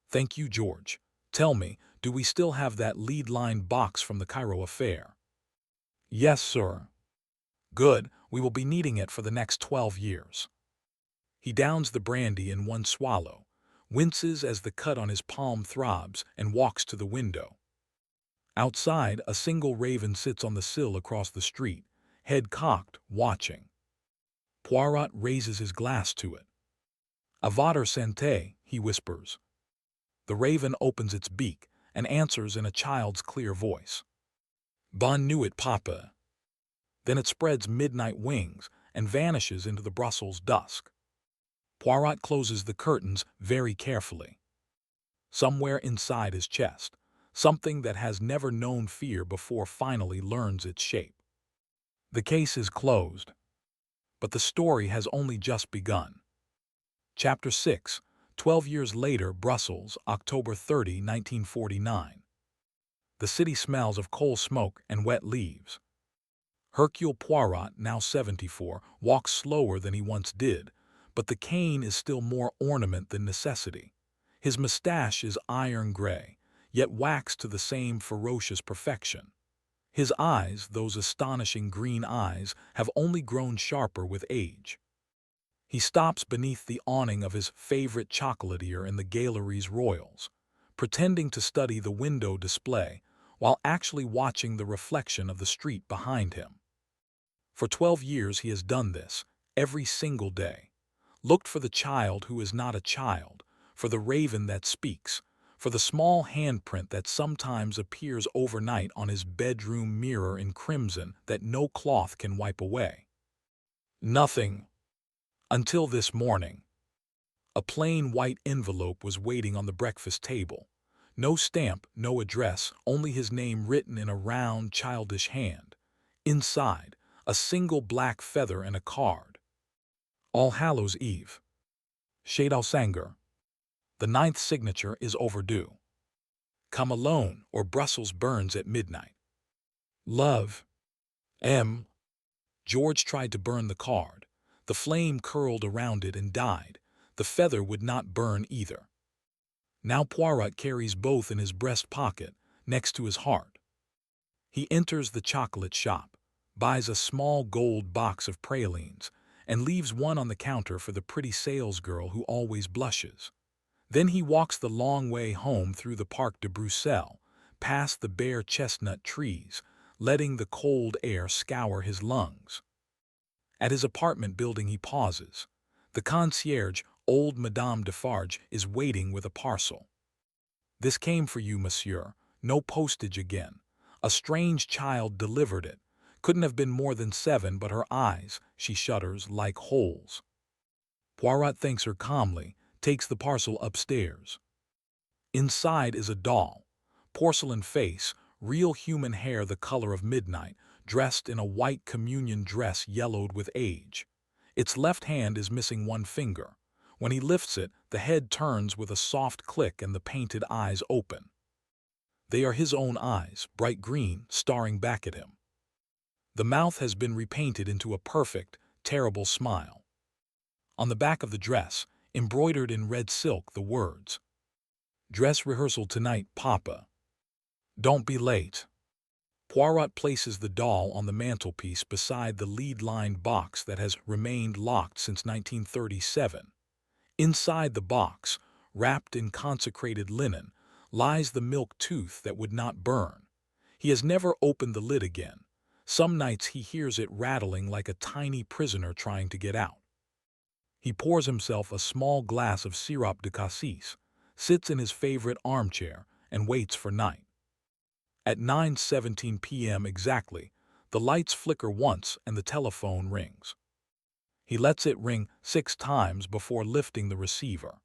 "Thank you, George. Tell me, do we still have that lead-lined box from the Cairo affair?" "Yes, sir." "Good. We will be needing it for the next 12 years." He downs the brandy in one swallow, winces as the cut on his palm throbs, and walks to the window. Outside, a single raven sits on the sill across the street, head cocked, watching. Poirot raises his glass to it. "A votre santé," he whispers. The raven opens its beak and answers in a child's clear voice. "Bonne nuit, papa." Then it spreads midnight wings and vanishes into the Brussels dusk. Poirot closes the curtains very carefully. Somewhere inside his chest, something that has never known fear before finally learns its shape. The case is closed, but the story has only just begun. Chapter 6, 12 years later, Brussels, October 30, 1949. The city smells of coal smoke and wet leaves. Hercule Poirot, now 74, walks slower than he once did, but the cane is still more ornament than necessity. His mustache is iron gray, yet waxed to the same ferocious perfection. His eyes, those astonishing green eyes, have only grown sharper with age. He stops beneath the awning of his favorite chocolatier in the Galeries Royals, pretending to study the window display while actually watching the reflection of the street behind him. For 12 years he has done this, every single day. Looked for the child who is not a child, for the raven that speaks, for the small handprint that sometimes appears overnight on his bedroom mirror in crimson that no cloth can wipe away. Nothing. Until this morning. A plain white envelope was waiting on the breakfast table. No stamp, no address, only his name written in a round, childish hand. Inside, a single black feather and a card. All Hallows Eve. Château Sanger. The 9th signature is overdue. Come alone, or Brussels burns at midnight. Love. M. George tried to burn the card. The flame curled around it and died. The feather would not burn either. Now Poirot carries both in his breast pocket, next to his heart. He enters the chocolate shop, buys a small gold box of pralines, and leaves one on the counter for the pretty salesgirl who always blushes. Then he walks the long way home through the Parc de Bruxelles, past the bare chestnut trees, letting the cold air scour his lungs. At his apartment building he pauses. The concierge, old Madame Defarge, is waiting with a parcel. "This came for you, monsieur. No postage again. A strange child delivered it. Couldn't have been more than 7, but her eyes," she shudders, "like holes." Poirot thanks her calmly, takes the parcel upstairs. Inside is a doll. Porcelain face, real human hair the color of midnight, dressed in a white communion dress yellowed with age. Its left hand is missing one finger. When he lifts it, the head turns with a soft click and the painted eyes open. They are his own eyes, bright green, staring back at him. The mouth has been repainted into a perfect, terrible smile. On the back of the dress, embroidered in red silk, the words, "Dress rehearsal tonight, Papa. Don't be late." Poirot places the doll on the mantelpiece beside the lead-lined box that has remained locked since 1937. Inside the box, wrapped in consecrated linen, lies the milk tooth that would not burn. He has never opened the lid again. Some nights he hears it rattling like a tiny prisoner trying to get out. He pours himself a small glass of sirop de cassis, sits in his favorite armchair, and waits for night. At 9:17 p.m. exactly, the lights flicker once and the telephone rings. He lets it ring 6 times before lifting the receiver.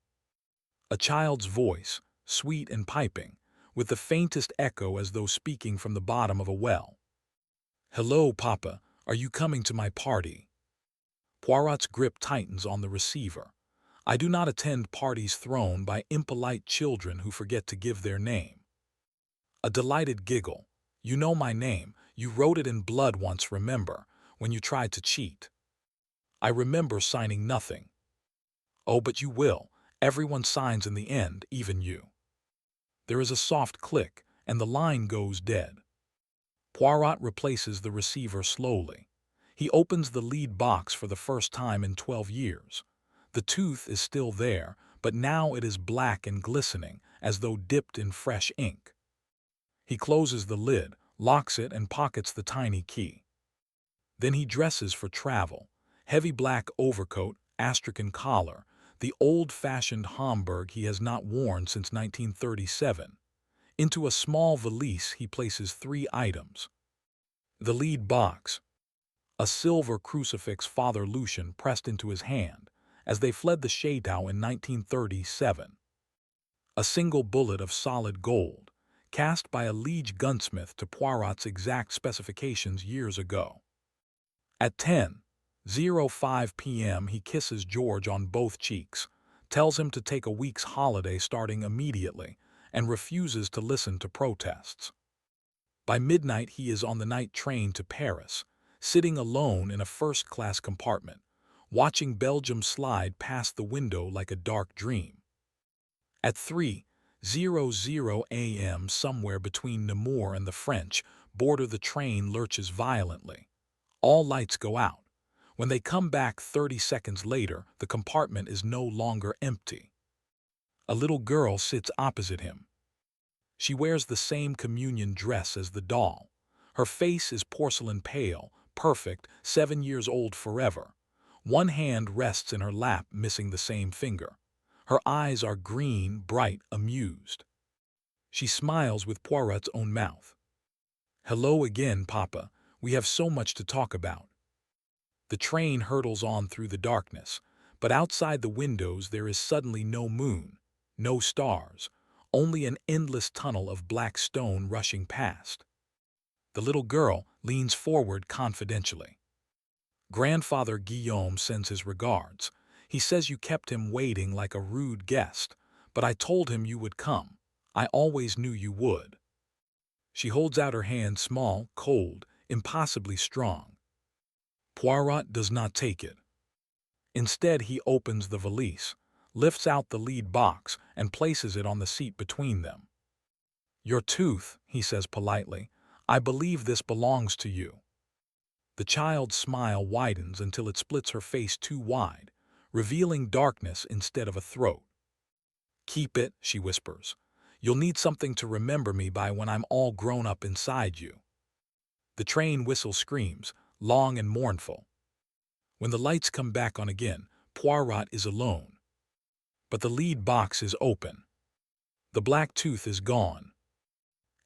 A child's voice, sweet and piping, with the faintest echo as though speaking from the bottom of a well. "Hello, Papa, are you coming to my party?" Poirot's grip tightens on the receiver. I do not attend parties thrown by impolite children who forget to give their name. A delighted giggle. "You know my name. You wrote it in blood once, remember, when you tried to cheat." "I remember signing nothing." "Oh, but you will. Everyone signs in the end, even you." There is a soft click, and the line goes dead. Poirot replaces the receiver slowly. He opens the lead box for the first time in 12 years. The tooth is still there, but now it is black and glistening, as though dipped in fresh ink. He closes the lid, locks it, and pockets the tiny key. Then he dresses for travel. Heavy black overcoat, astrakhan collar, the old-fashioned Homburg he has not worn since 1937. Into a small valise he places 3 items. The lead box. A silver crucifix Father Lucian pressed into his hand as they fled the château in 1937. A single bullet of solid gold, cast by a liege gunsmith to Poirot's exact specifications years ago. At 10:05 p.m. he kisses George on both cheeks, tells him to take a week's holiday starting immediately, and refuses to listen to protests. By midnight he is on the night train to Paris, sitting alone in a first-class compartment, watching Belgium slide past the window like a dark dream. At 3:00 a.m. somewhere between Namur and the French border the train lurches violently. All lights go out. When they come back 30 seconds later, the compartment is no longer empty. A little girl sits opposite him. She wears the same communion dress as the doll. Her face is porcelain pale, perfect, 7 years old forever. One hand rests in her lap, missing the same finger. Her eyes are green, bright, amused. She smiles with Poirot's own mouth. "Hello again, Papa. We have so much to talk about." The train hurtles on through the darkness, but outside the windows there is suddenly no moon, no stars, only an endless tunnel of black stone rushing past. The little girl leans forward confidentially. "Grandfather Guillaume sends his regards. He says you kept him waiting like a rude guest, but I told him you would come. I always knew you would." She holds out her hand, small, cold, impossibly strong. Poirot does not take it. Instead, he opens the valise, lifts out the lead box, and places it on the seat between them. "Your tooth," he says politely. "I believe this belongs to you." The child's smile widens until it splits her face too wide, revealing darkness instead of a throat. "Keep it," she whispers. "You'll need something to remember me by when I'm all grown up inside you." The train whistle screams, long and mournful. When the lights come back on again, Poirot is alone. But the lead box is open. The black tooth is gone.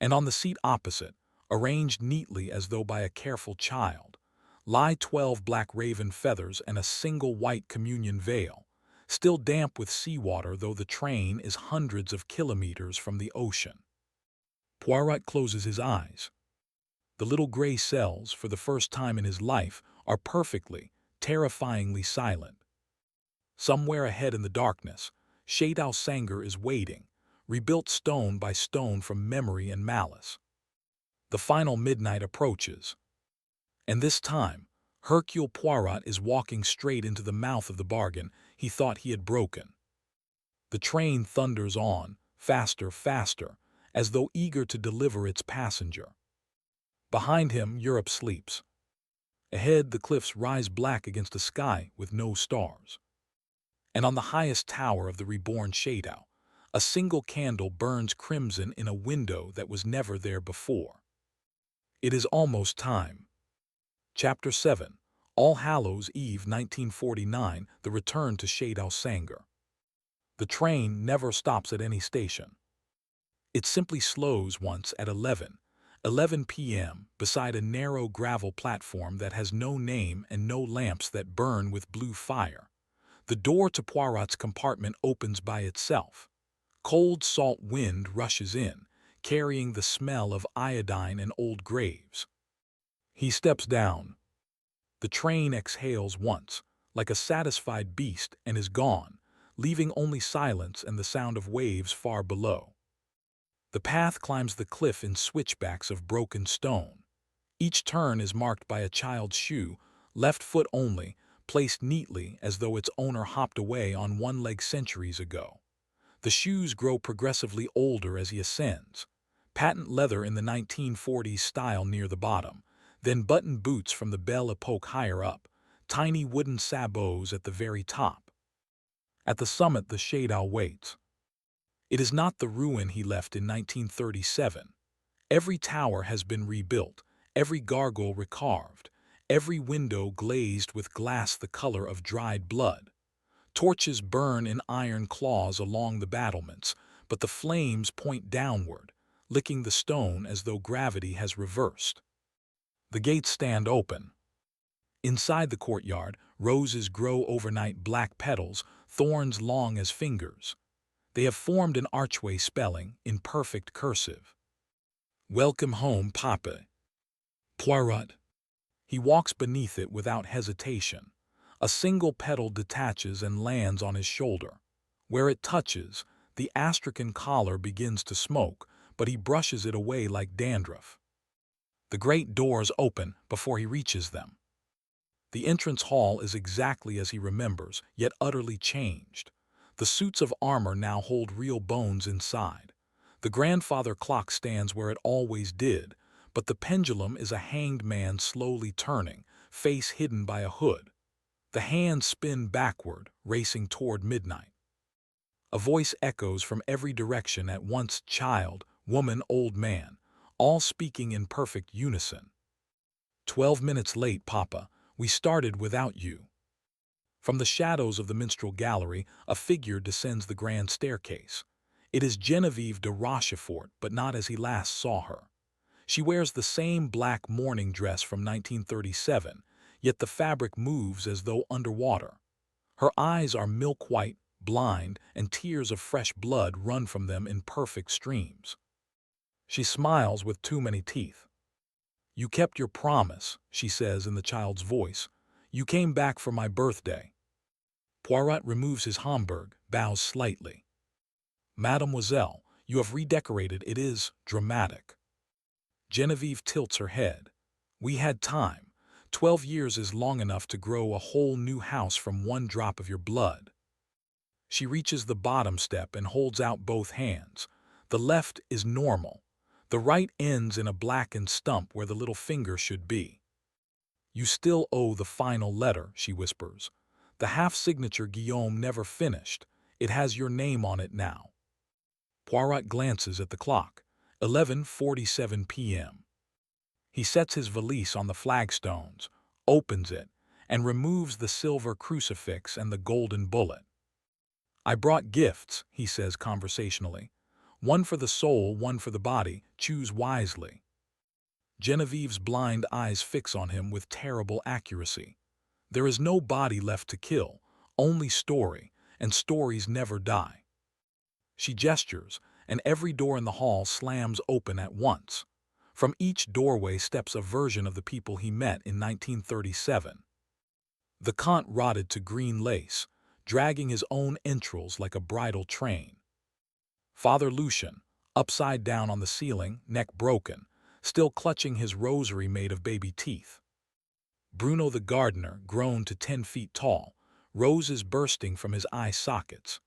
And on the seat opposite, arranged neatly as though by a careful child, lie 12 black raven feathers and a single white communion veil, still damp with seawater though the train is hundreds of kilometers from the ocean. Poirot closes his eyes. The little gray cells, for the first time in his life, are perfectly, terrifyingly silent. Somewhere ahead in the darkness, Château Sanger is waiting, rebuilt stone by stone from memory and malice. The final midnight approaches. And this time, Hercule Poirot is walking straight into the mouth of the bargain he thought he had broken. The train thunders on, faster, faster, as though eager to deliver its passenger. Behind him, Europe sleeps. Ahead, the cliffs rise black against a sky with no stars. And on the highest tower of the reborn château, a single candle burns crimson in a window that was never there before. It is almost time. Chapter 7. All Hallows Eve 1949, The Return to Château Sanger. The train never stops at any station. It simply slows once at 11 p.m. beside a narrow gravel platform that has no name and no lamps that burn with blue fire. The door to Poirot's compartment opens by itself. Cold salt wind rushes in, carrying the smell of iodine and old graves. He steps down. The train exhales once, like a satisfied beast, and is gone, leaving only silence and the sound of waves far below. The path climbs the cliff in switchbacks of broken stone. Each turn is marked by a child's shoe, left foot only, placed neatly as though its owner hopped away on one leg centuries ago. The shoes grow progressively older as he ascends. Patent leather in the 1940s style near the bottom, then button boots from the Belle Epoque higher up, tiny wooden sabots at the very top. At the summit, the shade owl waits. It is not the ruin he left in 1937. Every tower has been rebuilt, every gargoyle recarved, every window glazed with glass the color of dried blood. Torches burn in iron claws along the battlements, but the flames point downward, licking the stone as though gravity has reversed. The gates stand open. Inside the courtyard, roses grow overnight black petals, thorns long as fingers. They have formed an archway spelling, in perfect cursive, "Welcome home, Papa." Poirot. He walks beneath it without hesitation. A single petal detaches and lands on his shoulder. Where it touches, the astrakhan collar begins to smoke, but he brushes it away like dandruff. The great doors open before he reaches them. The entrance hall is exactly as he remembers, yet utterly changed. The suits of armor now hold real bones inside. The grandfather clock stands where it always did, but the pendulum is a hanged man slowly turning, face hidden by a hood. The hands spin backward, racing toward midnight. A voice echoes from every direction at once: child, woman, old man, all speaking in perfect unison. 12 minutes late, Papa. We started without you. From the shadows of the minstrel gallery, a figure descends the grand staircase. It is Geneviève de Rochefort, but not as he last saw her. She wears the same black mourning dress from 1937, yet the fabric moves as though underwater. Her eyes are milk-white, blind, and tears of fresh blood run from them in perfect streams. She smiles with too many teeth. "You kept your promise," she says in the child's voice. "You came back for my birthday." Poirot removes his Homburg, bows slightly. "Mademoiselle, you have redecorated. It is dramatic." Geneviève tilts her head. "We had time. 12 years is long enough to grow a whole new house from one drop of your blood." She reaches the bottom step and holds out both hands. The left is normal. The right ends in a blackened stump where the little finger should be. "You still owe the final letter," she whispers. "The half-signature Guillaume never finished. It has your name on it now." Poirot glances at the clock. 11:47 p.m. He sets his valise on the flagstones, opens it, and removes the silver crucifix and the golden bullet. "I brought gifts," he says conversationally. "One for the soul, one for the body. Choose wisely." Genevieve's blind eyes fix on him with terrible accuracy. There is no body left to kill, only story, and stories never die. She gestures, and every door in the hall slams open at once. From each doorway steps a version of the people he met in 1937. The Count rotted to green lace, dragging his own entrails like a bridal train. Father Lucian, upside down on the ceiling, neck broken, still clutching his rosary made of baby teeth. Bruno the gardener, grown to 10 feet tall, roses bursting from his eye sockets.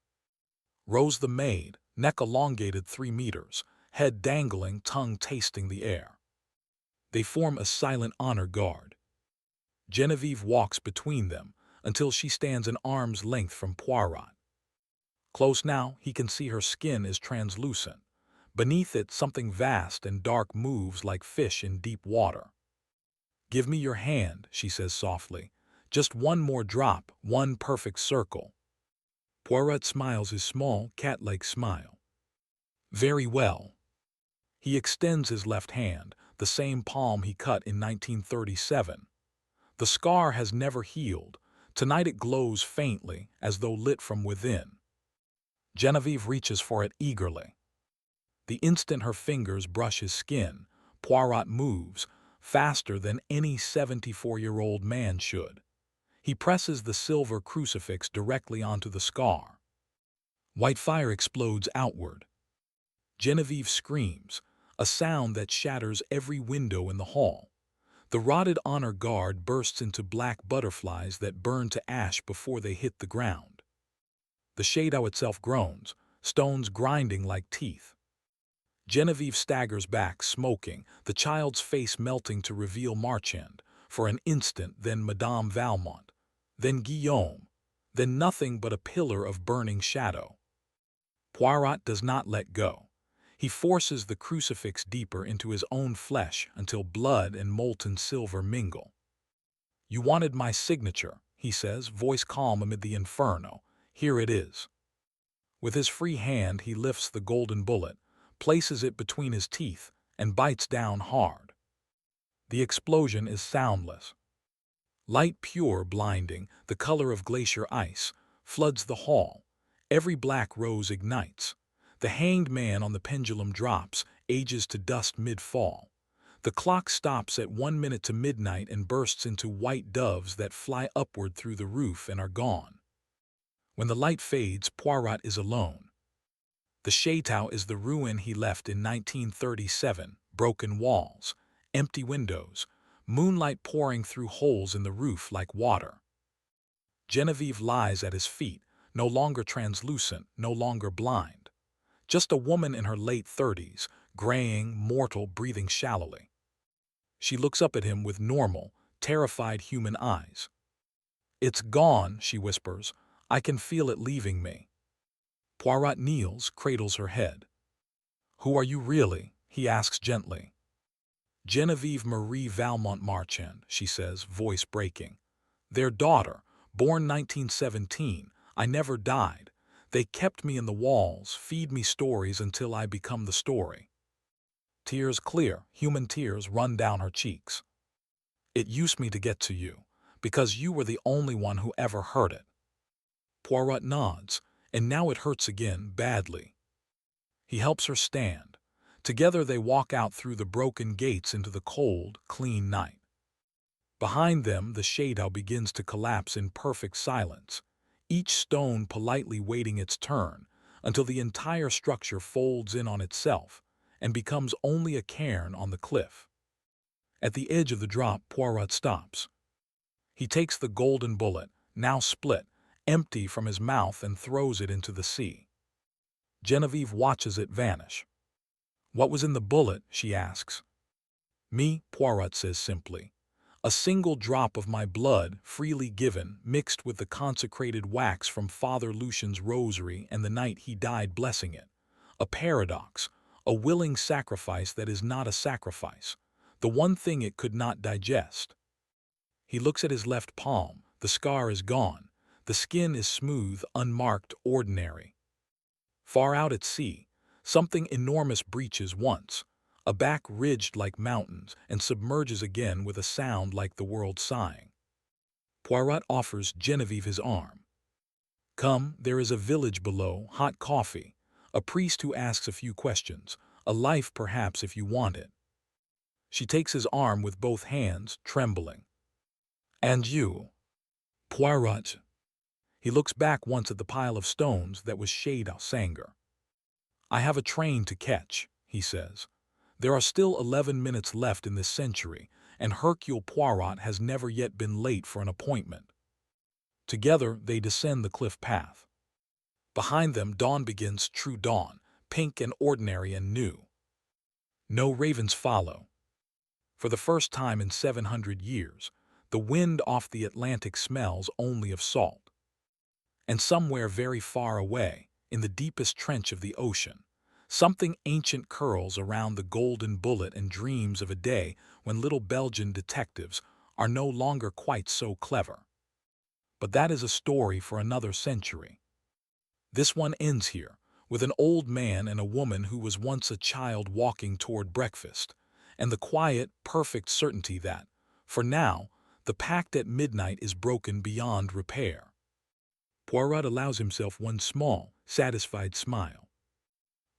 Rose the maid, neck elongated 3 meters, head dangling, tongue tasting the air. They form a silent honor guard. Geneviève walks between them until she stands an arm's length from Poirot. Close now, he can see her skin is translucent. Beneath it, something vast and dark moves like fish in deep water. "Give me your hand," she says softly. "Just one more drop, one perfect circle." Poirot smiles his small, cat-like smile. "Very well." He extends his left hand, the same palm he cut in 1937. The scar has never healed. Tonight it glows faintly, as though lit from within. Genevieve reaches for it eagerly. The instant her fingers brush his skin, Poirot moves, faster than any 74-year-old man should. He presses the silver crucifix directly onto the scar. White fire explodes outward. Genevieve screams, a sound that shatters every window in the hall. The rotted honor guard bursts into black butterflies that burn to ash before they hit the ground. The château itself groans, stones grinding like teeth. Genevieve staggers back, smoking, the child's face melting to reveal Marchand, for an instant, then Madame Valmont, then Guillaume, then nothing but a pillar of burning shadow. Poirot does not let go. He forces the crucifix deeper into his own flesh until blood and molten silver mingle. "You wanted my signature," he says, voice calm amid the inferno. "Here it is." With his free hand he lifts the golden bullet, places it between his teeth, and bites down hard. The explosion is soundless. Light, pure, blinding, the color of glacier ice, floods the hall. Every black rose ignites. The hanged man on the pendulum drops, ages to dust mid-fall. The clock stops at 1 minute to midnight and bursts into white doves that fly upward through the roof and are gone. When the light fades, Poirot is alone. The château is the ruin he left in 1937, broken walls, empty windows, moonlight pouring through holes in the roof like water. Genevieve lies at his feet, no longer translucent, no longer blind. Just a woman in her late 30s, graying, mortal, breathing shallowly. She looks up at him with normal, terrified human eyes. "It's gone," she whispers. "I can feel it leaving me." Poirot kneels, cradles her head. "Who are you really?" he asks gently. "Genevieve Marie Valmont Marchand," she says, voice breaking. "Their daughter, born 1917. I never died. They kept me in the walls, feed me stories until I become the story." Tears, clear, human tears, run down her cheeks. "It used me to get to you, because you were the only one who ever heard it." Poirot nods, and now it hurts again, badly. He helps her stand. Together they walk out through the broken gates into the cold, clean night. Behind them, the château begins to collapse in perfect silence, each stone politely waiting its turn, until the entire structure folds in on itself and becomes only a cairn on the cliff. At the edge of the drop, Poirot stops. He takes the golden bullet, now split, empty from his mouth, and throws it into the sea. Genevieve watches it vanish. "What was in the bullet?" she asks. "Me," Poirot says simply. "A single drop of my blood, freely given, mixed with the consecrated wax from Father Lucian's rosary and the night he died blessing it. A paradox, a willing sacrifice that is not a sacrifice, the one thing it could not digest." He looks at his left palm. The scar is gone. The skin is smooth, unmarked, ordinary. Far out at sea, something enormous breaches once, a back ridged like mountains, and submerges again with a sound like the world sighing. Poirot offers Genevieve his arm. "Come, there is a village below, hot coffee, a priest who asks a few questions, a life perhaps if you want it." She takes his arm with both hands, trembling. "And you?" "Poirot." He looks back once at the pile of stones that was château Sanger. "I have a train to catch," he says. "There are still 11 minutes left in this century, and Hercule Poirot has never yet been late for an appointment." Together they descend the cliff path. Behind them dawn begins, true dawn, pink and ordinary and new. No ravens follow. For the first time in 700 years, the wind off the Atlantic smells only of salt. And somewhere very far away, in the deepest trench of the ocean, something ancient curls around the golden bullet and dreams of a day when little Belgian detectives are no longer quite so clever. But that is a story for another century. This one ends here, with an old man and a woman who was once a child walking toward breakfast, and the quiet, perfect certainty that, for now, the pact at midnight is broken beyond repair. Poirot allows himself one small, satisfied smile.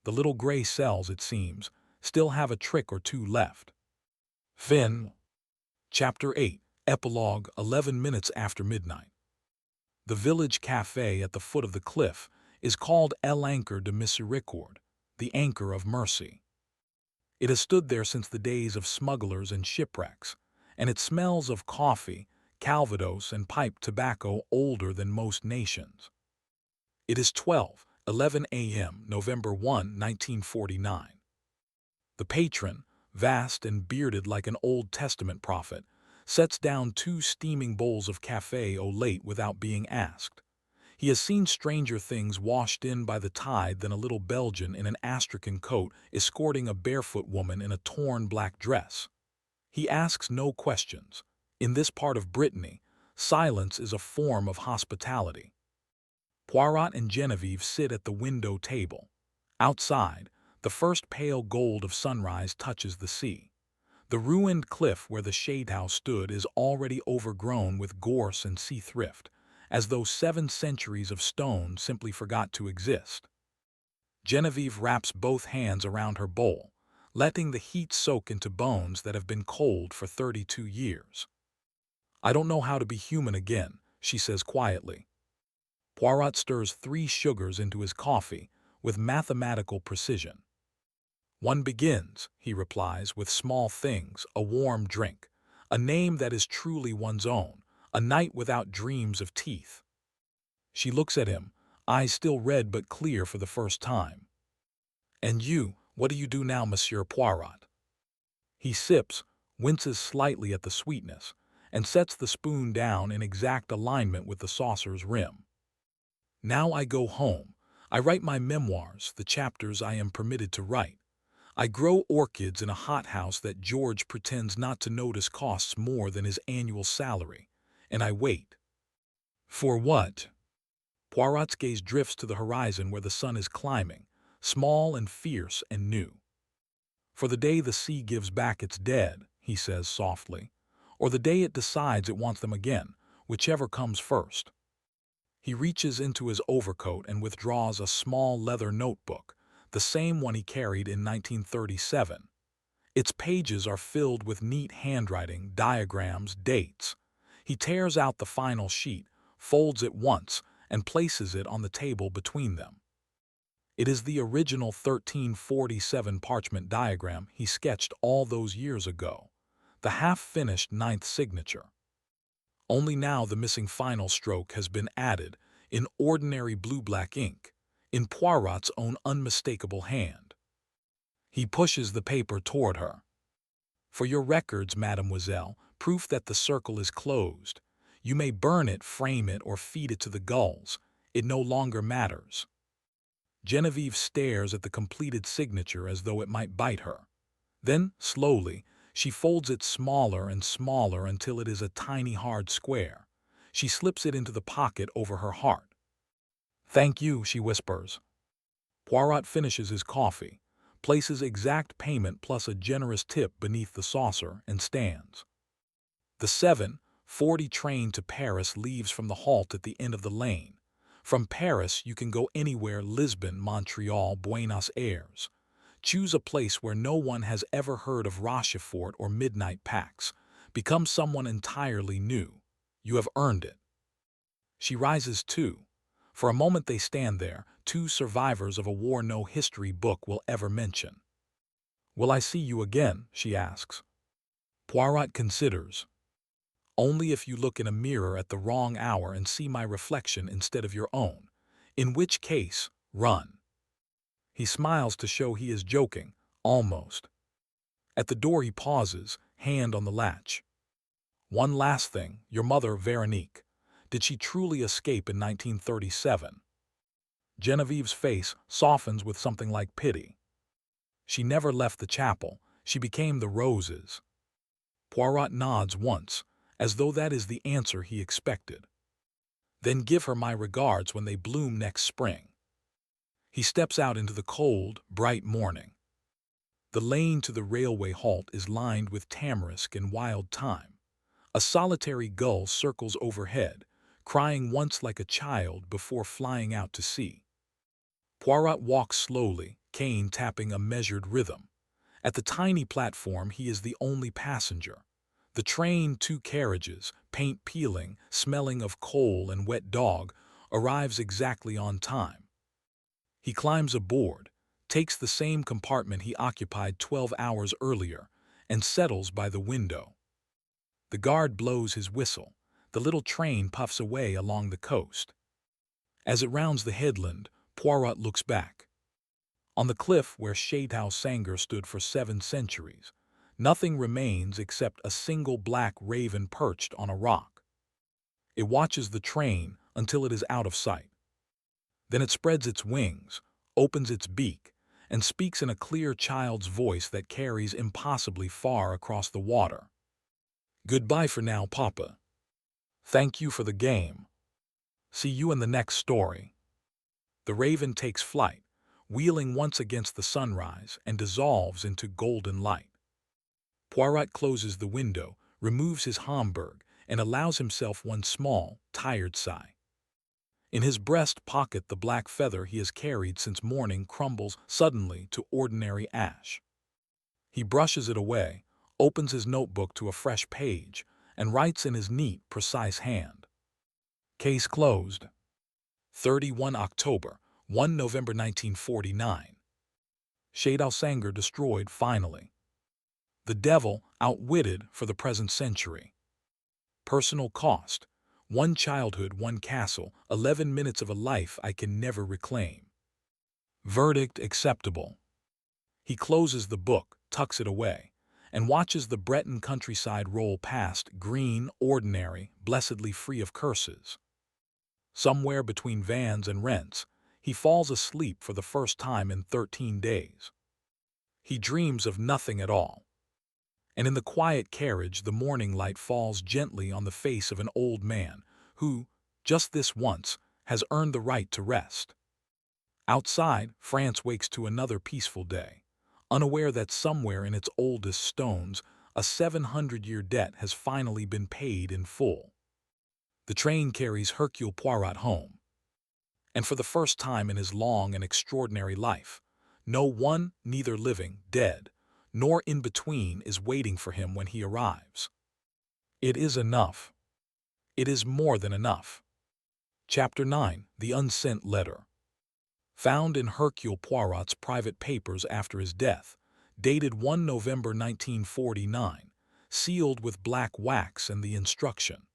The little gray cells, it seems, still have a trick or two left. Fin. Chapter 8, Epilogue, 11 minutes after midnight. The village café at the foot of the cliff is called El Anchor de Miséricorde, the Anchor of Mercy. It has stood there since the days of smugglers and shipwrecks, and it smells of coffee, Calvados, and pipe tobacco older than most nations. It is 12:11 a.m., November 1, 1949. The patron, vast and bearded like an Old Testament prophet, sets down 2 steaming bowls of café au lait without being asked. He has seen stranger things washed in by the tide than a little Belgian in an astrakhan coat escorting a barefoot woman in a torn black dress. He asks no questions. In this part of Brittany, silence is a form of hospitality. Poirot and Genevieve sit at the window table. Outside, the first pale gold of sunrise touches the sea. The ruined cliff where the shade house stood is already overgrown with gorse and sea thrift, as though 7 centuries of stone simply forgot to exist. Genevieve wraps both hands around her bowl, letting the heat soak into bones that have been cold for 32 years. "I don't know how to be human again," she says quietly. Poirot stirs 3 sugars into his coffee with mathematical precision. "One begins," he replies, "with small things, a warm drink, a name that is truly one's own, a night without dreams of teeth." She looks at him, eyes still red but clear for the first time. "And you, what do you do now, Monsieur Poirot?" He sips, winces slightly at the sweetness, and sets the spoon down in exact alignment with the saucer's rim. "Now I go home. I write my memoirs, the chapters I am permitted to write. I grow orchids in a hothouse that George pretends not to notice costs more than his annual salary, and I wait." "For what?" Poirot's gaze drifts to the horizon where the sun is climbing, small and fierce and new. "For the day the sea gives back its dead," he says softly, "or the day it decides it wants them again, whichever comes first." He reaches into his overcoat and withdraws a small leather notebook, the same one he carried in 1937. Its pages are filled with neat handwriting, diagrams, dates. He tears out the final sheet, folds it once, and places it on the table between them. It is the original 1347 parchment diagram he sketched all those years ago, the half-finished 9th signature. Only now the missing final stroke has been added, in ordinary blue-black ink, in Poirot's own unmistakable hand. He pushes the paper toward her. "For your records, mademoiselle, proof that the circle is closed. You may burn it, frame it, or feed it to the gulls. It no longer matters." Genevieve stares at the completed signature as though it might bite her. Then, slowly, she folds it smaller and smaller until it is a tiny hard square. She slips it into the pocket over her heart. "Thank you," she whispers. Poirot finishes his coffee, places exact payment plus a generous tip beneath the saucer, and stands. The 7:40 train to Paris leaves from the halt at the end of the lane. From Paris you can go anywhere: Lisbon, Montreal, Buenos Aires. Choose a place where no one has ever heard of Rochefort or midnight pacts. Become someone entirely new. You have earned it. She rises too. For a moment they stand there, 2 survivors of a war no history book will ever mention. "Will I see you again?" she asks. Poirot considers. "Only if you look in a mirror at the wrong hour and see my reflection instead of your own, in which case, run." He smiles to show he is joking, almost. At the door he pauses, hand on the latch. "One last thing, your mother, Veronique. Did she truly escape in 1937? Genevieve's face softens with something like pity. "She never left the chapel. She became the roses." Poirot nods once, as though that is the answer he expected. "Then give her my regards when they bloom next spring." He steps out into the cold, bright morning. The lane to the railway halt is lined with tamarisk and wild thyme. A solitary gull circles overhead, crying once like a child before flying out to sea. Poirot walks slowly, cane tapping a measured rhythm. At the tiny platform, he is the only passenger. The train, two carriages, paint peeling, smelling of coal and wet dog, arrives exactly on time. He climbs aboard, takes the same compartment he occupied 12 hours earlier, and settles by the window. The guard blows his whistle. The little train puffs away along the coast. As it rounds the headland, Poirot looks back. On the cliff where Château Sanger stood for 7 centuries, nothing remains except a single black raven perched on a rock. It watches the train until it is out of sight. Then it spreads its wings, opens its beak, and speaks in a clear child's voice that carries impossibly far across the water. "Goodbye for now, Papa. Thank you for the game. See you in the next story." The raven takes flight, wheeling once against the sunrise, and dissolves into golden light. Poirot closes the window, removes his Homburg, and allows himself one small, tired sigh. In his breast pocket, the black feather he has carried since morning crumbles suddenly to ordinary ash. He brushes it away, opens his notebook to a fresh page, and writes in his neat, precise hand. Case closed. 31 October, 1 November 1949. Château Sanger destroyed finally. The devil outwitted for the present century. Personal cost: 1 childhood, 1 castle, 11 minutes of a life I can never reclaim. Verdict acceptable. He closes the book, tucks it away, and watches the Breton countryside roll past, green, ordinary, blessedly free of curses. Somewhere between vans and rents, he falls asleep for the first time in 13 days. He dreams of nothing at all. And in the quiet carriage, the morning light falls gently on the face of an old man who, just this once, has earned the right to rest. Outside, France wakes to another peaceful day, unaware that somewhere in its oldest stones, a 700-year debt has finally been paid in full. The train carries Hercule Poirot home. And for the first time in his long and extraordinary life, no one, neither living, dead, nor in between, is waiting for him when he arrives. It is enough. It is more than enough. Chapter 9. The Unsent Letter. Found in Hercule Poirot's private papers after his death, dated 1 November 1949, sealed with black wax and the instruction: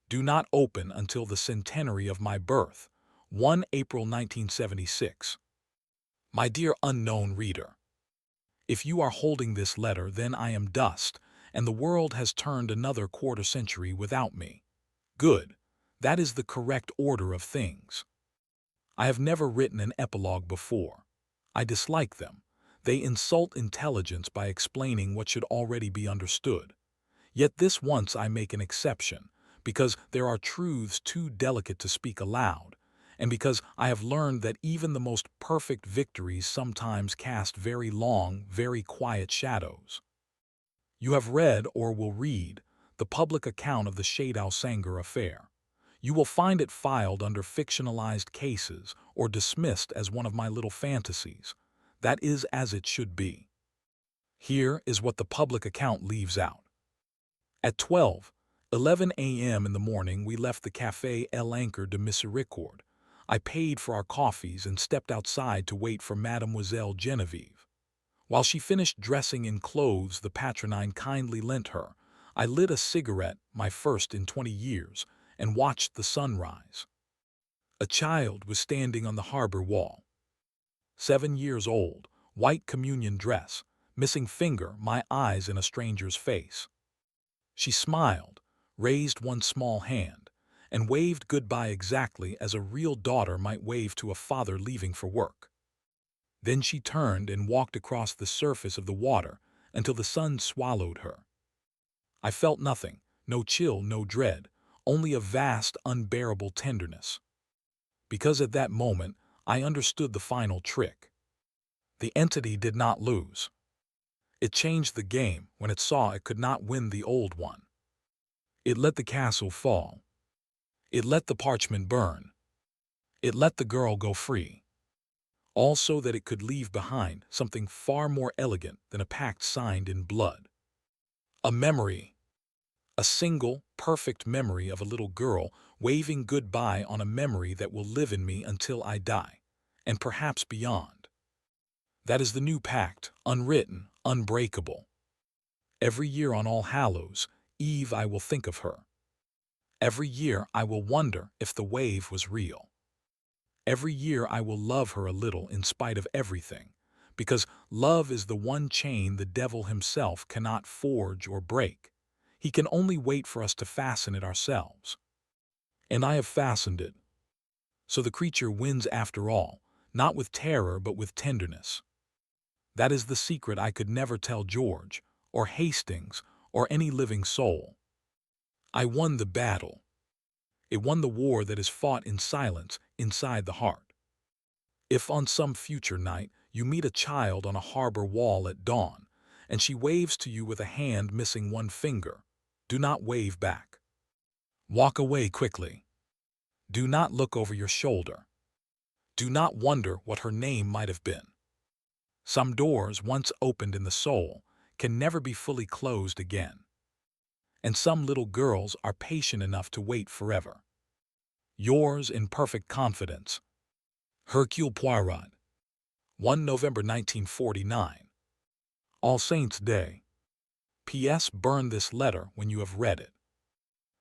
"Do not open until the centenary of my birth, 1 April 1976. My dear unknown reader, if you are holding this letter, then I am dust, and the world has turned another quarter century without me. Good. That is the correct order of things. I have never written an epilogue before. I dislike them. They insult intelligence by explaining what should already be understood. Yet this once I make an exception, because there are truths too delicate to speak aloud, and because I have learned that even the most perfect victories sometimes cast very long, very quiet shadows. You have read, or will read, the public account of the Château Sanger affair. You will find it filed under fictionalized cases or dismissed as one of my little fantasies. That is as it should be. Here is what the public account leaves out. At 12:11 a.m. in the morning, we left the Café L'Anchor de Miséricorde. I paid for our coffees and stepped outside to wait for Mademoiselle Genevieve. While she finished dressing in clothes the patronine kindly lent her, I lit a cigarette, my first in 20 years, and watched the sunrise. A child was standing on the harbor wall. 7 years old, white communion dress, missing finger, my eyes in a stranger's face. She smiled, raised one small hand, and waved goodbye exactly as a real daughter might wave to a father leaving for work. Then she turned and walked across the surface of the water until the sun swallowed her. I felt nothing, no chill, no dread, only a vast, unbearable tenderness. Because at that moment I understood the final trick. The entity did not lose. It changed the game when it saw it could not win the old one. It let the castle fall. It let the parchment burn. It let the girl go free. Also that it could leave behind something far more elegant than a pact signed in blood. A memory. A single, perfect memory of a little girl waving goodbye on a memory that will live in me until I die, and perhaps beyond. That is the new pact, unwritten, unbreakable. Every year on All Hallows Eve I will think of her. Every year I will wonder if the wave was real. Every year I will love her a little in spite of everything, because love is the one chain the devil himself cannot forge or break. He can only wait for us to fasten it ourselves. And I have fastened it. So the creature wins after all, not with terror but with tenderness. That is the secret I could never tell George, or Hastings, or any living soul. I won the battle. It won the war that is fought in silence inside the heart. If on some future night you meet a child on a harbor wall at dawn, and she waves to you with a hand missing one finger, do not wave back. Walk away quickly. Do not look over your shoulder. Do not wonder what her name might have been. Some doors once opened in the soul can never be fully closed again. And some little girls are patient enough to wait forever. Yours in perfect confidence, Hercule Poirot. 1 November 1949. All Saints' Day. P.S. Burn this letter when you have read it.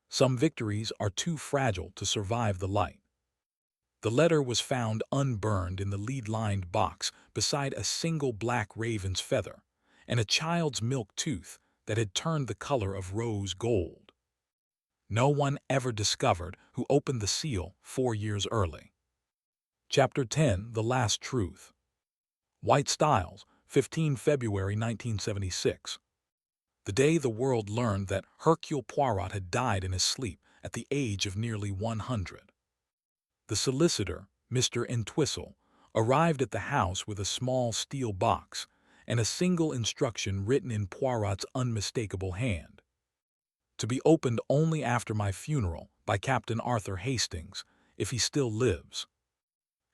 Some victories are too fragile to survive the light. The letter was found unburned in the lead-lined box beside a single black raven's feather and a child's milk tooth that had turned the color of rose gold. No one ever discovered who opened the seal 4 years early. Chapter 10, The Last Truth. White Stiles, 15 February 1976. The day the world learned that Hercule Poirot had died in his sleep at the age of nearly 100. The solicitor, Mr. Entwistle, arrived at the house with a small steel box and a single instruction written in Poirot's unmistakable hand. To be opened only after my funeral by Captain Arthur Hastings, if he still lives.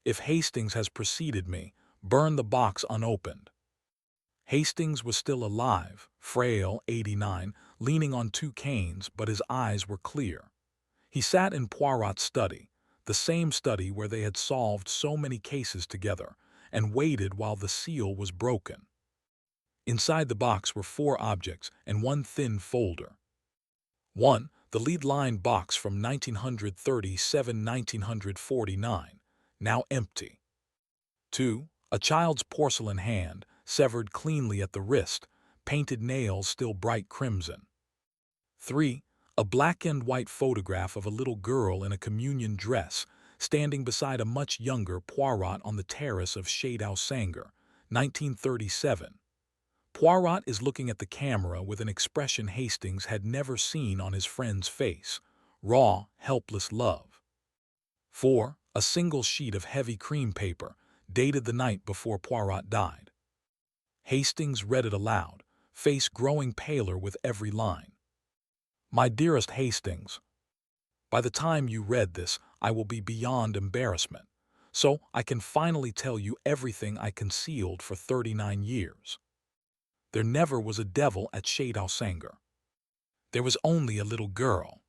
If Hastings has preceded me, burn the box unopened. Hastings was still alive, frail, 89, leaning on 2 canes, but his eyes were clear. He sat in Poirot's study, the same study where they had solved so many cases together, and waited while the seal was broken. Inside the box were 4 objects and 1 thin folder. 1. The lead-line box from 1937-1949, now empty. 2. A child's porcelain hand, severed cleanly at the wrist, painted nails still bright crimson. 3. A black and white photograph of a little girl in a communion dress, standing beside a much younger Poirot on the terrace of Château Sanger, 1937. Poirot is looking at the camera with an expression Hastings had never seen on his friend's face, raw, helpless love. 4. A single sheet of heavy cream paper, dated the night before Poirot died. Hastings read it aloud, face growing paler with every line. My dearest Hastings, by the time you read this, I will be beyond embarrassment, so I can finally tell you everything I concealed for 39 years. There never was a devil at Château Sanger. There was only a little girl.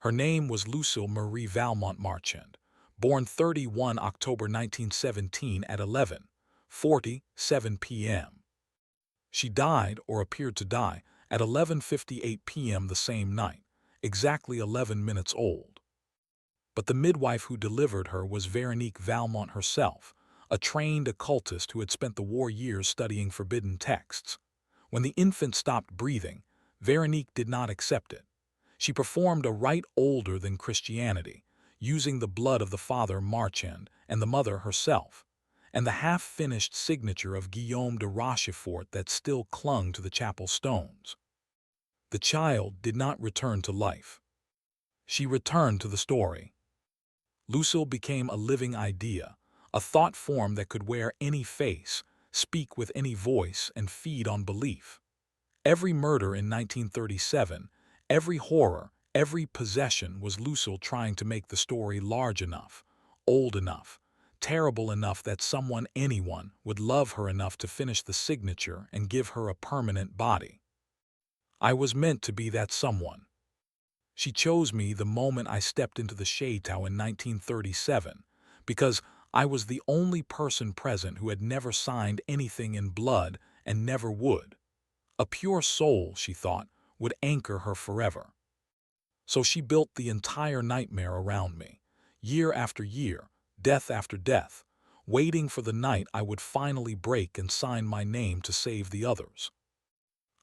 Her name was Lucille Marie Valmont Marchand, born 31 October 1917 at 11:47 p.m. She died, or appeared to die, at 11:58 p.m. the same night, exactly 11 minutes old. But the midwife who delivered her was Veronique Valmont herself, a trained occultist who had spent the war years studying forbidden texts. When the infant stopped breathing, Veronique did not accept it. She performed a rite older than Christianity, using the blood of the father Marchand and the mother herself, and the half-finished signature of Guillaume de Rochefort that still clung to the chapel stones. The child did not return to life. She returned to the story. Lucille became a living idea, a thought form that could wear any face, speak with any voice, and feed on belief. Every murder in 1937, every horror, every possession was Lucille trying to make the story large enough, old enough, terrible enough that anyone, would love her enough to finish the signature and give her a permanent body. I was meant to be that someone. She chose me the moment I stepped into the château in 1937, because I was the only person present who had never signed anything in blood and never would. A pure soul, she thought, would anchor her forever. So she built the entire nightmare around me, year after year, death after death, waiting for the night I would finally break and sign my name to save the others.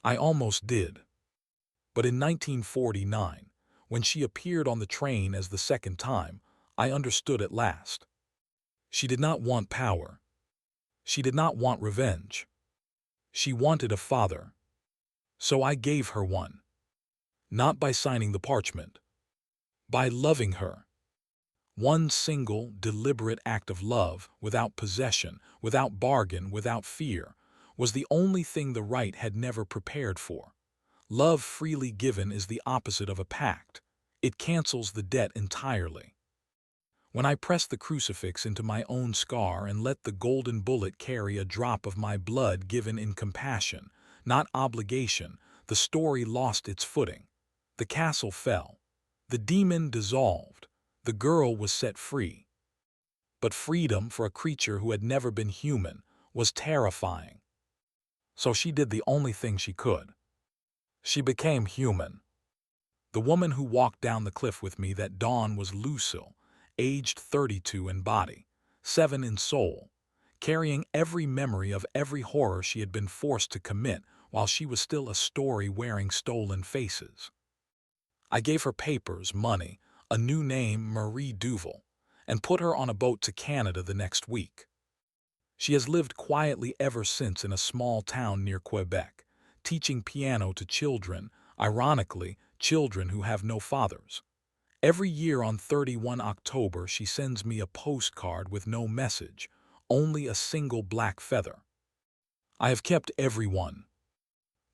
I almost did. But in 1949, when she appeared on the train as the second time, I understood at last. She did not want power. She did not want revenge. She wanted a father. So I gave her one. Not by signing the parchment. By loving her. One single, deliberate act of love, without possession, without bargain, without fear, was the only thing the rite had never prepared for. Love freely given is the opposite of a pact. It cancels the debt entirely. When I pressed the crucifix into my own scar and let the golden bullet carry a drop of my blood given in compassion, not obligation, the story lost its footing. The castle fell. The demon dissolved. The girl was set free. But freedom for a creature who had never been human was terrifying. So she did the only thing she could. She became human. The woman who walked down the cliff with me that dawn was Lucille, aged 32 in body, 7 in soul, carrying every memory of every horror she had been forced to commit while she was still a story wearing stolen faces. I gave her papers, money, a new name, Marie Duval, and put her on a boat to Canada the next week. She has lived quietly ever since in a small town near Quebec, teaching piano to children, ironically, children who have no fathers. Every year on 31 October she sends me a postcard with no message, only a single black feather. I have kept every one.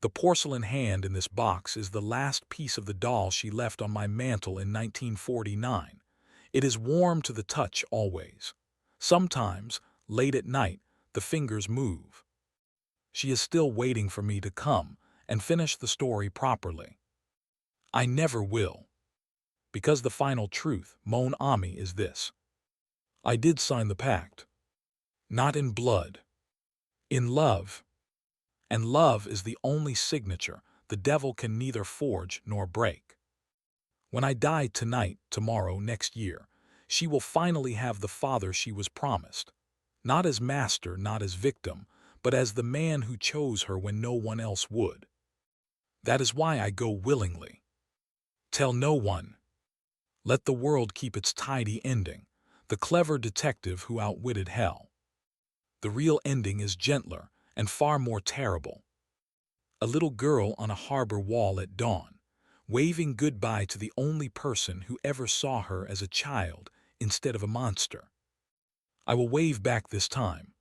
The porcelain hand in this box is the last piece of the doll she left on my mantel in 1949. It is warm to the touch always. Sometimes, late at night, the fingers move. She is still waiting for me to come and finish the story properly. I never will. Because the final truth, mon ami, is this. I did sign the pact. Not in blood. In love. And love is the only signature the devil can neither forge nor break. When I die tonight, tomorrow, next year, she will finally have the father she was promised. Not as master, not as victim, but as the man who chose her when no one else would. That is why I go willingly. Tell no one. Let the world keep its tidy ending, the clever detective who outwitted hell. The real ending is gentler and far more terrible. A little girl on a harbor wall at dawn, waving goodbye to the only person who ever saw her as a child instead of a monster. I will wave back this time.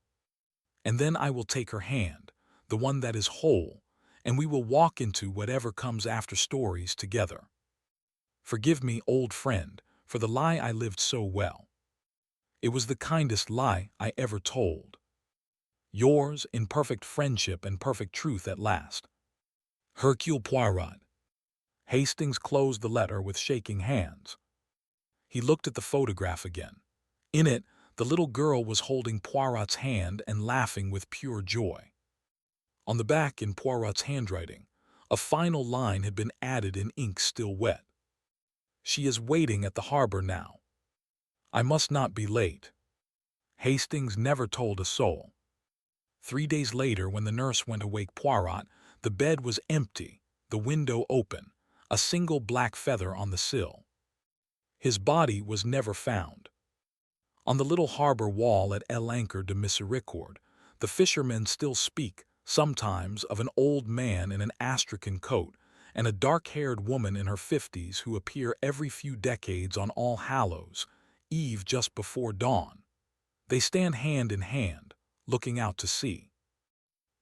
And then I will take her hand, the one that is whole, and we will walk into whatever comes after stories together. Forgive me, old friend, for the lie I lived so well. It was the kindest lie I ever told. Yours in perfect friendship and perfect truth at last. Hercule Poirot. Hastings closed the letter with shaking hands. He looked at the photograph again. In it, the little girl was holding Poirot's hand and laughing with pure joy. On the back, in Poirot's handwriting, a final line had been added in ink still wet. She is waiting at the harbor now. I must not be late. Hastings never told a soul. 3 days later, when the nurse went to wake Poirot, the bed was empty, the window open, a single black feather on the sill. His body was never found. On the little harbor wall at El Anchor de Miséricorde, the fishermen still speak, sometimes, of an old man in an astrakhan coat and a dark-haired woman in her 50s who appear every few decades on All Hallows Eve just before dawn. They stand hand in hand, looking out to sea.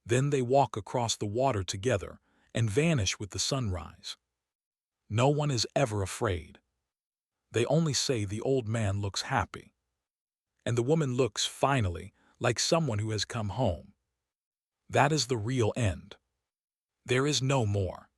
Then they walk across the water together and vanish with the sunrise. No one is ever afraid. They only say the old man looks happy. and the woman looks, finally, like someone who has come home. That is the real end. There is no more.